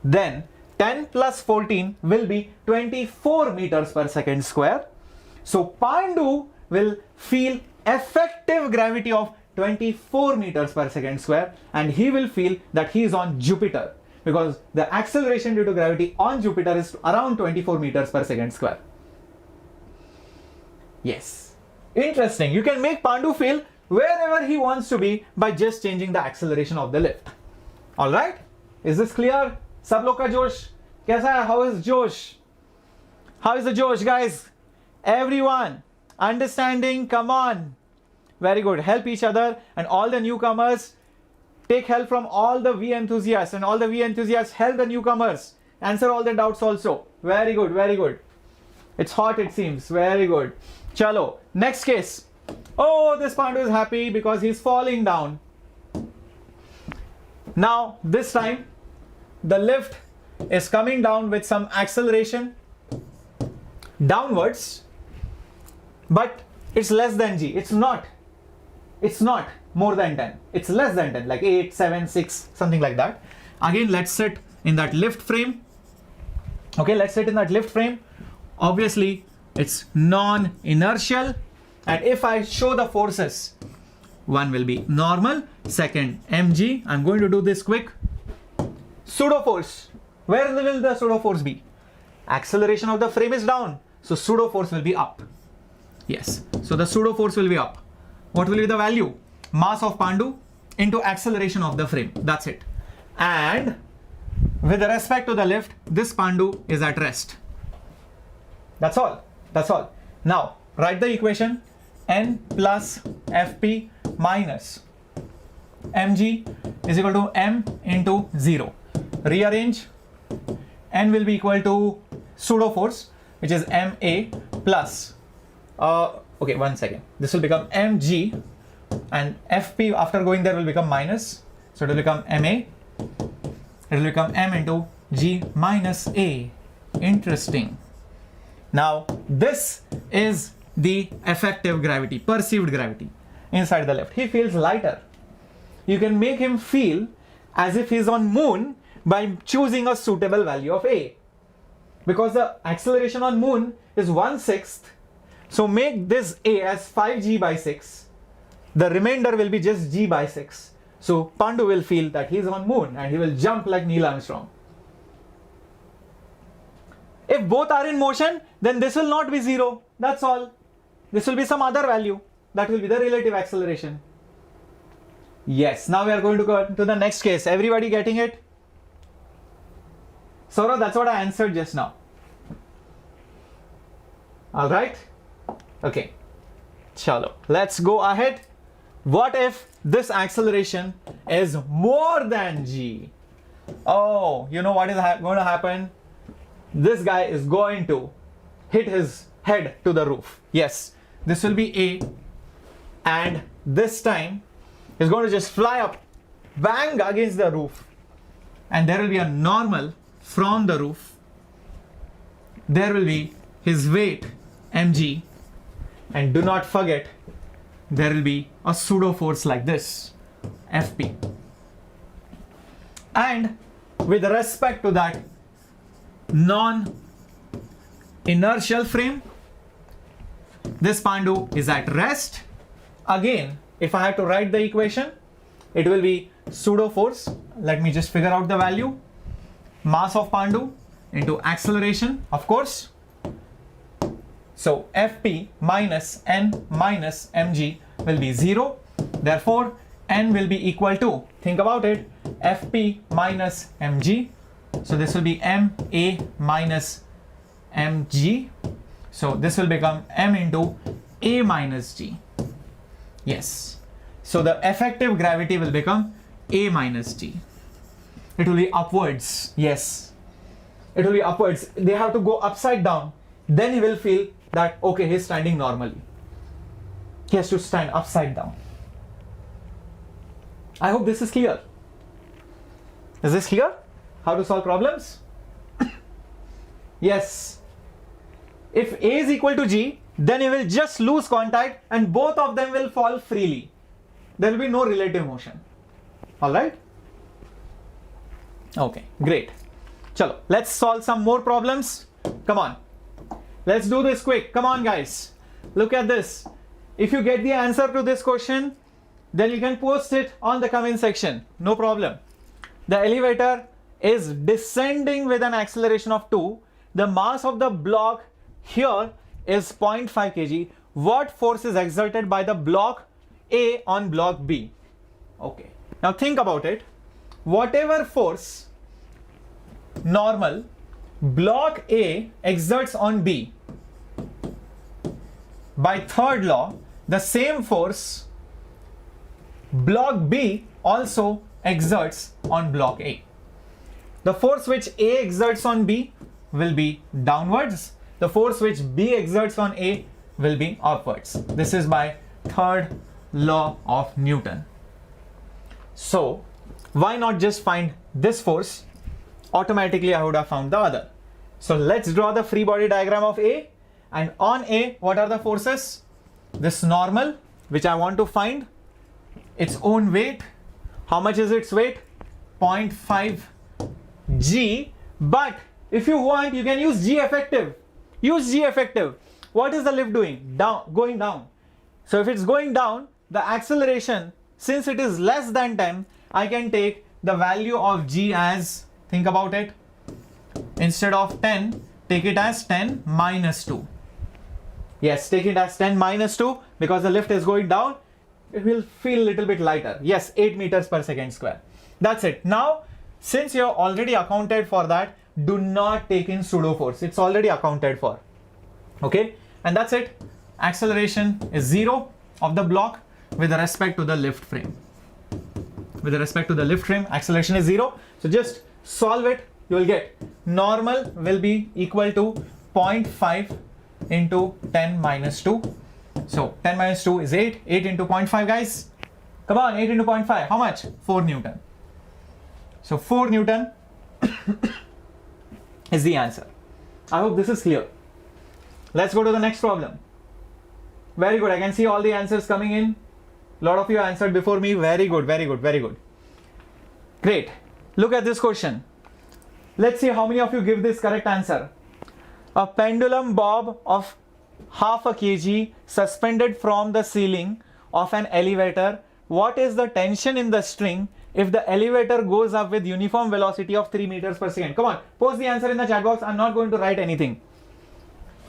Then 10 plus 14 will be 24 meters per second square. So Pandu will feel effective gravity of 24 meters per second square, and he will feel that he is on Jupiter because the acceleration due to gravity on Jupiter is around 24 meters per second square. Yes. Interesting. You can make Pandu feel wherever he wants to be by just changing the acceleration of the lift. Alright? Is this clear? Sab log ka josh? Kaisa hai? How is Josh? How is the Josh, guys? Everyone understanding? Come on. Very good. Help each other, and all the newcomers take help from all the V enthusiasts, and all the V enthusiasts help the newcomers. Answer all the doubts also. Very good. Very good. It's hot, it seems. Very good. Chalo. Next case. Oh, this Pandu is happy because he's falling down. Now, this time, the lift is coming down with some acceleration downwards, but it's less than g. It's not more than 10. It's less than 10, like 8, 7, 6, something like that. Again, let's sit in that lift frame. Okay, let's sit in that lift frame. Obviously, it's non-inertial. And if I show the forces, one will be normal, second mg. I'm going to do this quick. Pseudo force. Where will the pseudo force be? Acceleration of the frame is down, so pseudo force will be up. Yes, so the pseudo force will be up. What will be the value? Mass of Pandu into acceleration of the frame. That's it. And with respect to the lift, this Pandu is at rest. That's all. That's all. Now write the equation. N plus Fp minus mg is equal to m into 0. Rearrange. N will be equal to pseudo force, which is ma plus okay, 1 second. This will become mg, and Fp after going there will become minus, so it will become ma. It will become m into g minus a. Interesting. Now this is the effective gravity, perceived gravity inside the lift. He feels lighter. You can make him feel as if he's on moon by choosing a suitable value of a, because the acceleration on moon is 1/6. So make this a as 5g by 6. The remainder will be just g by 6. So Pandu will feel that he's on moon and he will jump like Neil Armstrong. If both are in motion, then this will not be 0. That's all. This will be some other value. That will be the relative acceleration. Yes, now we are going to go to the next case. Everybody getting it? Saurav, that's what I answered just now. Alright? Okay. Chalo. Let's go ahead. What if this acceleration is more than g? Oh, you know what is going to happen? This guy is going to hit his head to the roof. Yes, this will be A, and this time is going to just fly up, bang against the roof, and there will be a normal from the roof. There will be his weight mg, and do not forget there will be a pseudo force like this Fp, and with respect to that non-inertial frame, this Pandu is at rest. Again, if I have to write the equation, it will be pseudo force. Let me just figure out the value. Mass of Pandu into acceleration, of course. So Fp minus n minus mg will be 0. Therefore, n will be equal to, think about it, Fp minus mg. So this will be ma minus mg. So this will become m into a minus g. Yes. So the effective gravity will become a minus g. It will be upwards. Yes. It will be upwards. They have to go upside down. Then he will feel that, okay, he's standing normally. He has to stand upside down. I hope this is clear. Is this clear? How to solve problems? Yes. If A is equal to G, then you will just lose contact and both of them will fall freely. There will be no relative motion. Alright? Okay, great. Chalo, let's solve some more problems. Come on. Let's do this quick. Come on, guys. Look at this. If you get the answer to this question, then you can post it on the comment section. No problem. The elevator is descending with an acceleration of 2. The mass of the block here is 0.5 kg. What force is exerted by the block A on block B? Okay. Now think about it. Whatever force normal block A exerts on B, by third law, the same force block B also exerts on block A. The force which A exerts on B will be downwards. The force which B exerts on A will be upwards. This is by third law of Newton. So why not just find this force? Automatically I would have found the other. So let's draw the free body diagram of A. And on A, what are the forces? This normal, which I want to find, its own weight. How much is its weight? 0.5 G. But if you want, you can use G effective. Use G effective. What is the lift doing? Down, going down. So if it's going down, the acceleration, since it is less than 10, I can take the value of G as, think about it, instead of 10, take it as 10 minus 2. Yes, take it as 10 minus 2 because the lift is going down. It will feel a little bit lighter. Yes, 8 meters per second square. That's it. Now, since you have already accounted for that, do not take in pseudo force. It's already accounted for. Okay, and that's it. Acceleration is 0 of the block with respect to the lift frame. With respect to the lift frame, acceleration is 0. So just solve it. You will get normal will be equal to 0.5 into 10 minus 2. So 10 minus 2 is 8. 8 into 0.5, guys. Come on, 8 into 0.5. How much? 4 Newton. So 4 Newton is the answer. I hope this is clear. Let's go to the next problem. Very good. I can see all the answers coming in. A lot of you answered before me. Very good, very good, very good. Great. Look at this question. Let's see how many of you give this correct answer. A pendulum bob of half a kg suspended from the ceiling of an elevator. What is the tension in the string if the elevator goes up with uniform velocity of 3 meters per second? Come on, post the answer in the chat box. I'm not going to write anything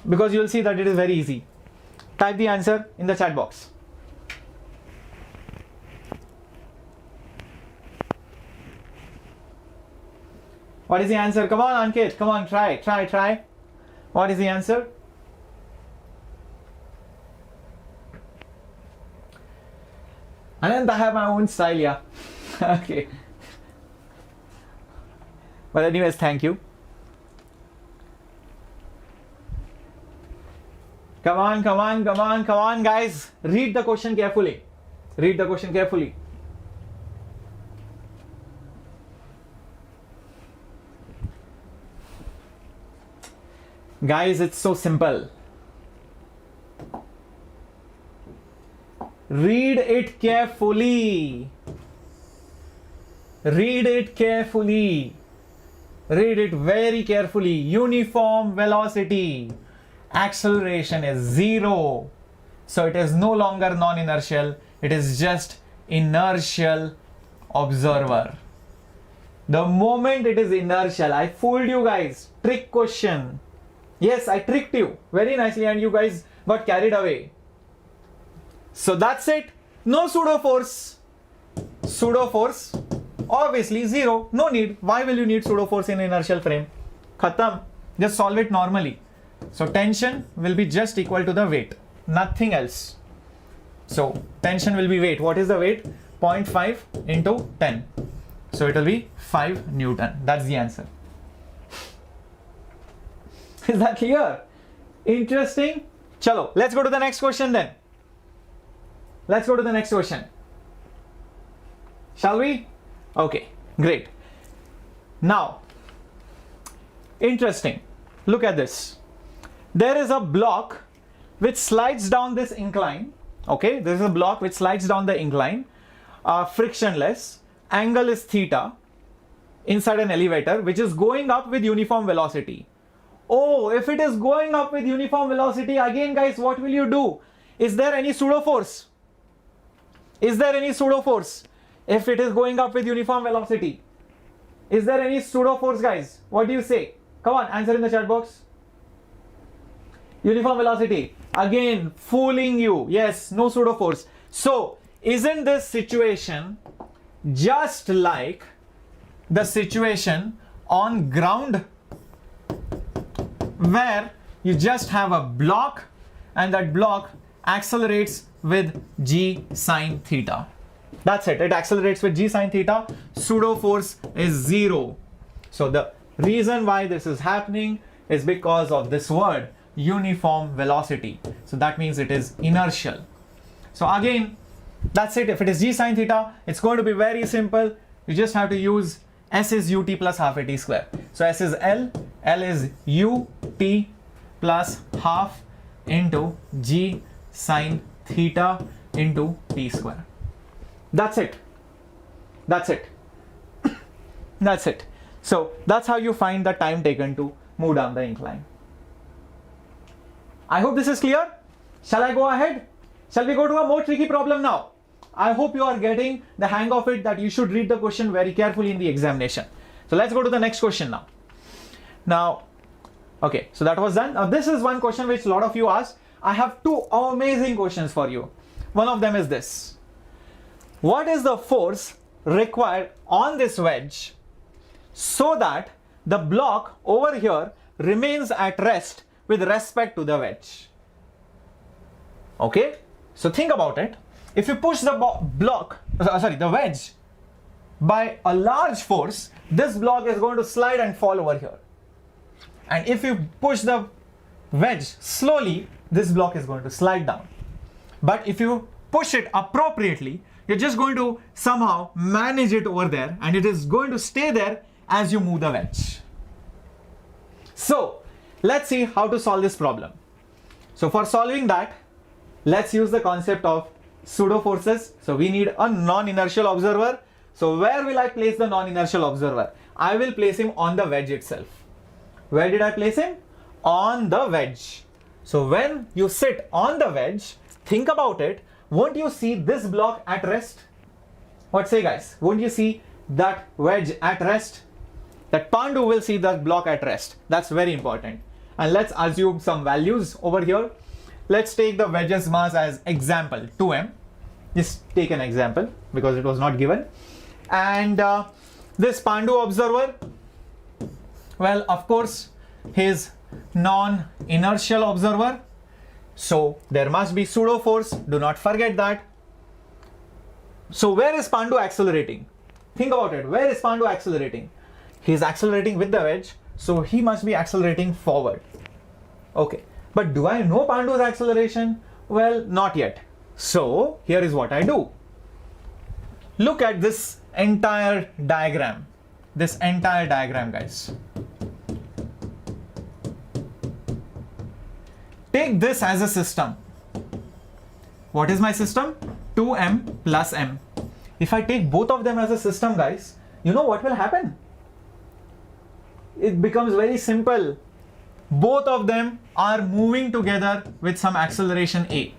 because you'll see that it is very easy. Type the answer in the chat box. What is the answer? Come on, Ankit. Come on, try. What is the answer? Anand, I have my own style, yeah. Okay. But anyways, thank you. Come on, guys. Read the question carefully. Read the question carefully. Guys, it's so simple. Read it carefully. Read it carefully. Read it very carefully. Uniform velocity. Acceleration is 0. So it is no longer non-inertial. It is just inertial observer. The moment it is inertial, I fooled you guys. Trick question. Yes, I tricked you very nicely and you guys got carried away. So that's it. No pseudo force. Pseudo force, obviously 0. No need. Why will you need pseudo force in inertial frame? Khatam. Just solve it normally. So tension will be just equal to the weight, nothing else. So tension will be weight. What is the weight? 0.5 into 10. So it will be 5 Newton. That's the answer. Is that clear? Interesting. Chalo, let's go to the next question then. Let's go to the next question. Shall we? Okay, great. Now, interesting. Look at this. There is a block which slides down this incline. Okay, there is a block which slides down the incline, frictionless. Angle is theta inside an elevator, which is going up with uniform velocity. Oh, if it is going up with uniform velocity, again guys, what will you do? Is there any pseudo force? Is there any pseudo force if it is going up with uniform velocity? Is there any pseudo force, guys? What do you say? Come on, answer in the chat box. Uniform velocity. Again, fooling you. Yes, no pseudo force. So, isn't this situation just like the situation on ground, where you just have a block and that block accelerates with g sine theta? That's it. It accelerates with g sine theta. Pseudo force is 0. So the reason why this is happening is because of this word, uniform velocity. So that means it is inertial. So again, that's it. If it is g sine theta, it's going to be very simple. You just have to use S is ut plus half a t square. So S is L, L is ut plus half into g sine theta into t square. That's it. That's it. That's it. So that's how you find the time taken to move down the incline. I hope this is clear. Shall I go ahead? Shall we go to a more tricky problem now? I hope you are getting the hang of it, that you should read the question very carefully in the examination. So let's go to the next question now. Now, okay, so that was done. Now this is one question which a lot of you asked. I have two amazing questions for you. One of them is this. What is the force required on this wedge so that the block over here remains at rest with respect to the wedge? Okay, so think about it. If you push the the wedge by a large force, this block is going to slide and fall over here. And if you push the wedge slowly, this block is going to slide down. But if you push it appropriately, you're just going to somehow manage it over there, and it is going to stay there as you move the wedge. So let's see how to solve this problem. So for solving that, let's use the concept of pseudo forces. So we need a non-inertial observer. So where will I place the non-inertial observer? I will place him on the wedge itself. Where did I place him? On the wedge. So when you sit on the wedge, think about it. Won't you see this block at rest? What say, guys? Won't you see that wedge at rest? That Pandu will see that block at rest. That's very important. And let's assume some values over here. Let's take the wedge's mass as example 2m. Just take an example because it was not given. And this Pandu observer, well, of course, his non-inertial observer. So there must be pseudo force. Do not forget that. So where is Pandu accelerating? Think about it. Where is Pandu accelerating? He is accelerating with the wedge. So he must be accelerating forward. Okay. But do I know Pandu's acceleration? Well, not yet. So here is what I do. Look at this entire diagram. This entire diagram, guys. Take this as a system. What is my system? 2m plus m. If I take both of them as a system, guys, you know what will happen? It becomes very simple. Both of them are moving together with some acceleration a.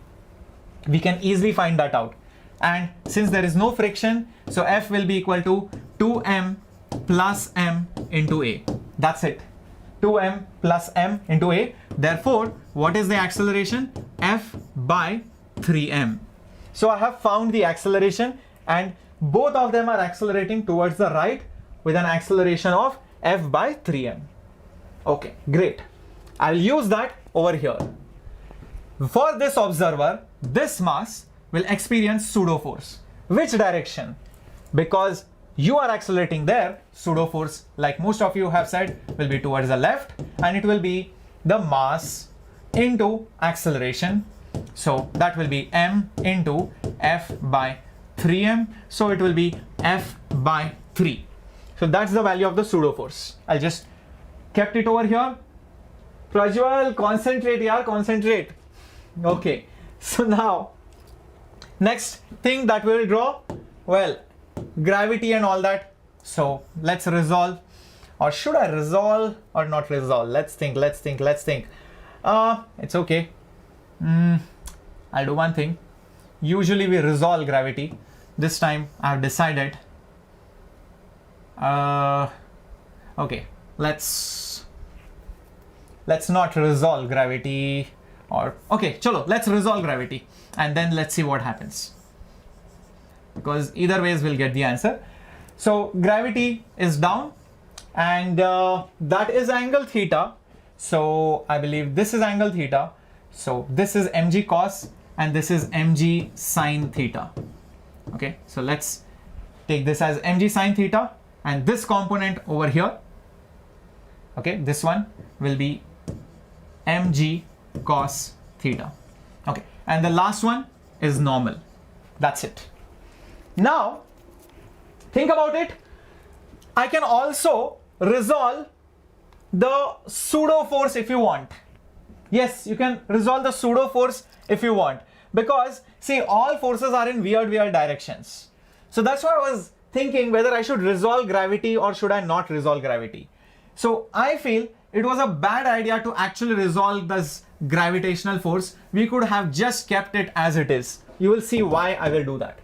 We can easily find that out. And since there is no friction, so F will be equal to 2m plus m into a. That's it. 2m plus m into a. Therefore, what is the acceleration? F by 3m. So I have found the acceleration, and both of them are accelerating towards the right with an acceleration of F by 3m. Okay, great. I'll use that over here. For this observer, this mass will experience pseudo force. Which direction? Because you are accelerating there, pseudo force, like most of you have said, will be towards the left, and it will be the mass into acceleration. So that will be m into f by 3m. So it will be f by 3. So that's the value of the pseudo force. I'll just kept it over here. Prajwal, concentrate, yaar, concentrate. Okay. So now, next thing that we'll draw, well, gravity and all that. So let's resolve, or should I resolve or not resolve? Let's think. It's okay. I'll do one thing. Usually we resolve gravity. This time I've decided. Okay, let's not resolve gravity, or okay, chalo, let's resolve gravity and then let's see what happens, because either ways we'll get the answer. So gravity is down, and that is angle theta. So I believe this is angle theta. So this is mg cos and this is mg sin theta. Okay, so let's take this as mg sin theta, and this component over here, okay, this one will be mg cos theta. Okay, and the last one is normal. That's it. Now think about it. I can also resolve the pseudo force if you want. Yes, you can resolve the pseudo force if you want, because see, all forces are in weird directions. So that's why I was thinking whether I should resolve gravity or should I not resolve gravity. So I feel it was a bad idea to actually resolve this gravitational force. We could have just kept it as it is. You will see why I will do that.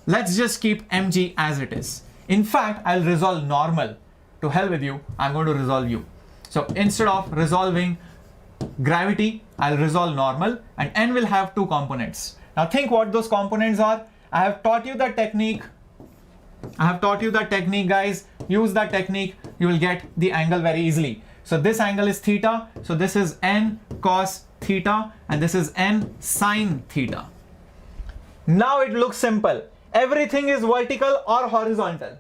Let's just keep mg as it is. In fact, I'll resolve normal. To hell with you, I'm going to resolve you. So instead of resolving gravity, I'll resolve normal, and n will have two components. Now think what those components are. I have taught you the technique. Guys. Use that technique. You will get the angle very easily. So this angle is theta. So this is n cos theta, and this is n sin theta. Now it looks simple. Everything is vertical or horizontal.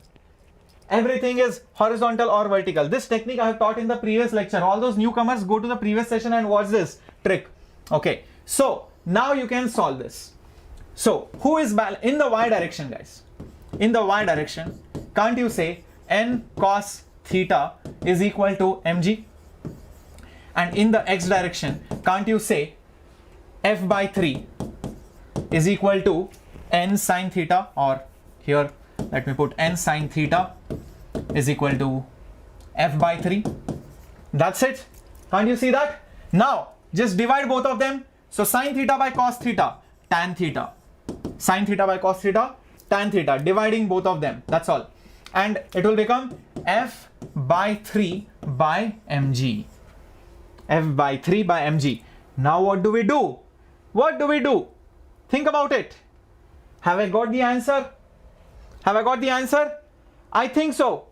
Everything is horizontal or vertical. This technique I have taught in the previous lecture. All those newcomers, go to the previous session and watch this trick. Okay, so now you can solve this. So who is in the y direction, guys? In the y direction, can't you say n cos theta is equal to mg? And in the x direction, can't you say f by 3 is equal to n sin theta, or here let me put n sin theta is equal to f by 3. That's it. Can't you see that? Now just divide both of them. So sin theta by cos theta, tan theta. Sin theta by cos theta, tan theta. Dividing both of them. That's all. And it will become f by 3 by mg. F by 3 by mg. Now what do we do? What do we do? Think about it. Have I got the answer? Have I got the answer? I think so.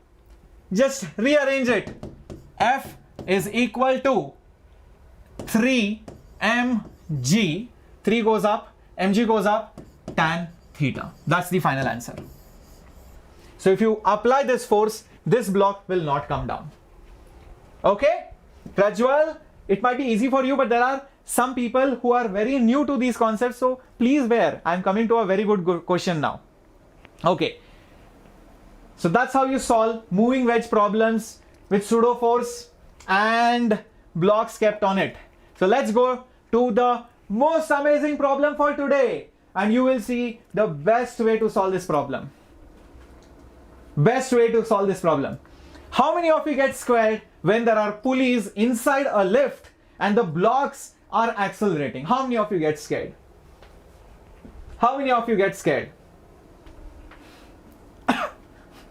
Just rearrange it. F is equal to 3 mg. 3 goes up, mg goes up, tan theta. That's the final answer. So if you apply this force, this block will not come down. Okay? Prajwal, it might be easy for you, but there are some people who are very new to these concepts. So please bear. I'm coming to a very good question now. Okay. So that's how you solve moving wedge problems with pseudo force and blocks kept on it. So let's go to the most amazing problem for today, and you will see the best way to solve this problem. Best way to solve this problem. How many of you get scared when there are pulleys inside a lift and the blocks are accelerating? How many of you get scared? How many of you get scared?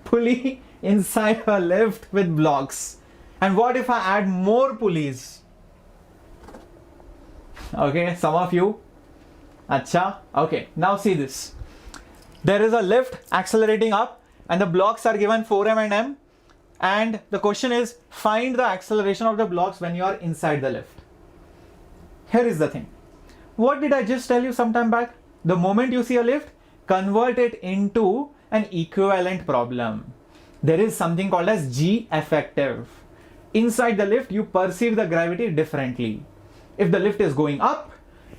Pulley inside a lift with blocks. And what if I add more pulleys? Okay, some of you. Acha. Okay, now see this. There is a lift accelerating up and the blocks are given 4m and m. and the question is find the acceleration of the blocks when you are inside the lift. Here is the thing. What did I just tell you some time back? The moment you see a lift, convert it into an equivalent problem. There is something called as G effective. Inside the lift, you perceive the gravity differently. If the lift is going up,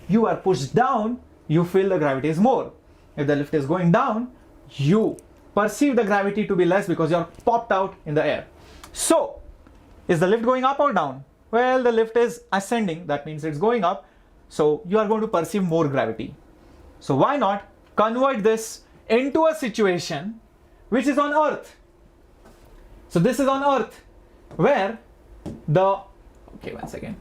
you are pushed down, you feel the gravity is more. If the lift is going down, you perceive the gravity to be less because you are popped out in the air. So, is the lift going up or down? Well, the lift is ascending, that means it's going up. So, you are going to perceive more gravity. So, why not convert this into a situation which is on Earth? So, this is on Earth where one second.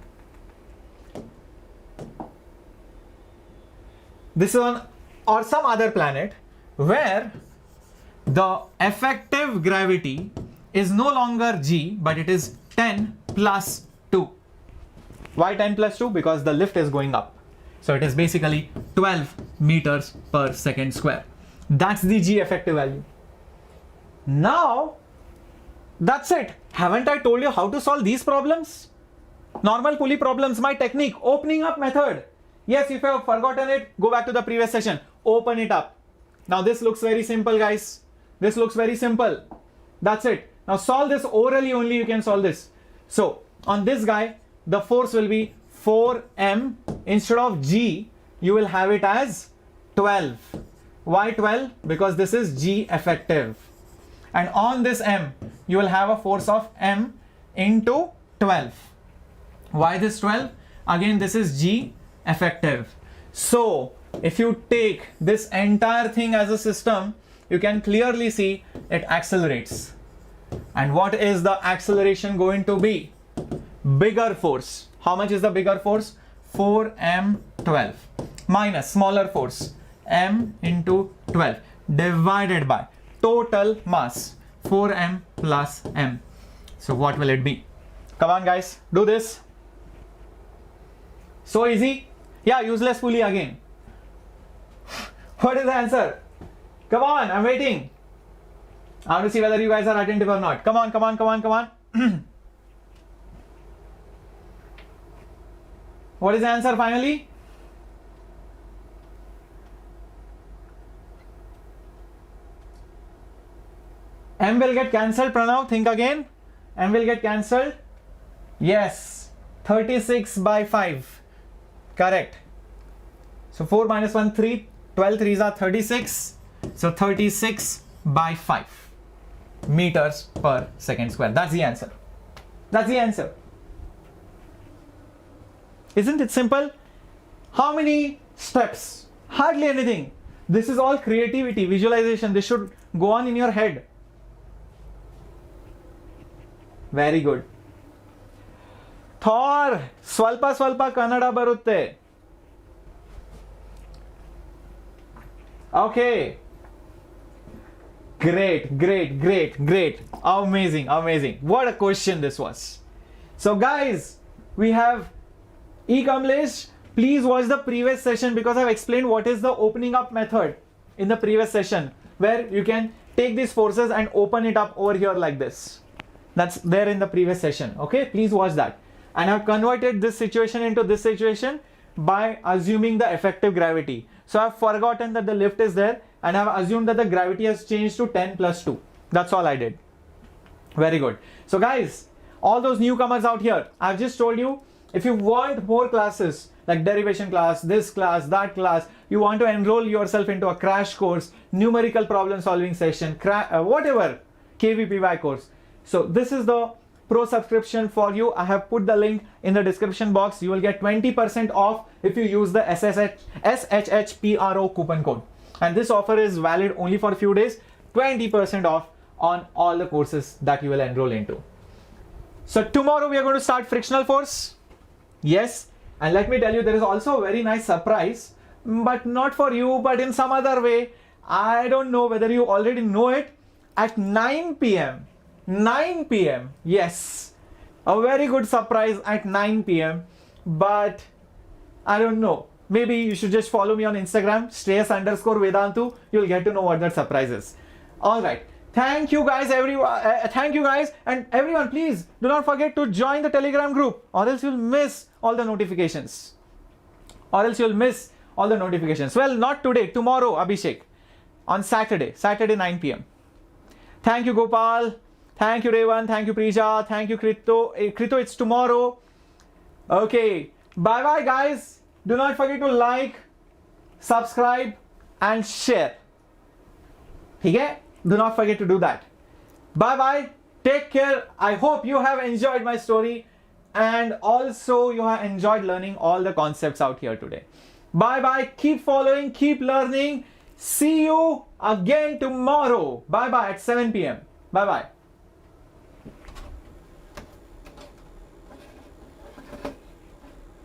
This is on or some other planet where the effective gravity is no longer G, but it is 10 plus 2. Why 10 plus 2? Because the lift is going up. So it is basically 12 meters per second square. That's the G effective value. Now, that's it. Haven't I told you how to solve these problems? Normal pulley problems, my technique, opening up method. Yes, if you have forgotten it, go back to the previous session. Open it up. Now this looks very simple, guys. This looks very simple. That's it. Now solve this orally only, you can solve this. So on this guy, the force will be 4m. Instead of G, you will have it as 12. Why 12? Because this is G effective. And on this m, you will have a force of m into 12. Why this 12? Again, this is G effective. So if you take this entire thing as a system, you can clearly see it accelerates. And what is the acceleration going to be? Bigger force. How much is the bigger force? 4m12 minus smaller force m into 12 divided by total mass 4m plus m. So what will it be? Come on guys, do this. So easy. Yeah, useless pulley again. What is the answer? Come on, I'm waiting. I want to see whether you guys are attentive or not. Come on, come on, come on, come on. What is the answer finally? M will get cancelled, Pranav. Think again. M will get cancelled. Yes. 36 by 5. Correct. So 4 minus 1, 3. 12 3s are 36. So 36 by 5 meters per second square. That's the answer. That's the answer. Isn't it simple? How many steps? Hardly anything. This is all creativity, visualization. This should go on in your head. Very good. Thor, swalpa swalpa Kannada barutte. Okay. Great, great, great, great. Amazing, amazing. What a question this was. So guys, we have Kamlesh, please watch the previous session because I've explained what is the opening up method in the previous session where you can take these forces and open it up over here like this. That's there in the previous session. Okay, please watch that. And I've converted this situation into this situation by assuming the effective gravity. So I've forgotten that the lift is there and I've assumed that the gravity has changed to 10 plus 2. That's all I did. Very good. So guys, all those newcomers out here, I've just told you, if you want more classes like derivation class, this class, that class, you want to enroll yourself into a crash course, numerical problem solving session, whatever, KVPY course. So this is the pro subscription for you. I have put the link in the description box. You will get 20% off if you use the SHHPRO coupon code. And this offer is valid only for a few days, 20% off on all the courses that you will enroll into. So tomorrow we are going to start frictional force. Yes, and let me tell you, there is also a very nice surprise, but not for you, but in some other way. I don't know whether you already know it. At 9 p.m. 9 p.m. Yes, a very good surprise at 9 p.m. But I don't know. Maybe you should just follow me on Instagram, Shreyas _Vedantu. You'll get to know what that surprise is. All right. Thank you guys, everyone. Thank you guys, and everyone, please do not forget to join the Telegram group, or else you'll miss all the notifications. Well, not today, tomorrow, Abhishek, on Saturday 9 p.m. Thank you, Gopal. Thank you, Revan. Thank you, Prija. Thank you, Krito. Krito, it's tomorrow. Okay. Bye bye, guys. Do not forget to like, subscribe, and share. Okay? Do not forget to do that. Bye bye. Take care. I hope you have enjoyed my story, and also you have enjoyed learning all the concepts out here today. Bye bye. Keep following, keep learning. See you again tomorrow. Bye bye at 7 p.m. Bye bye.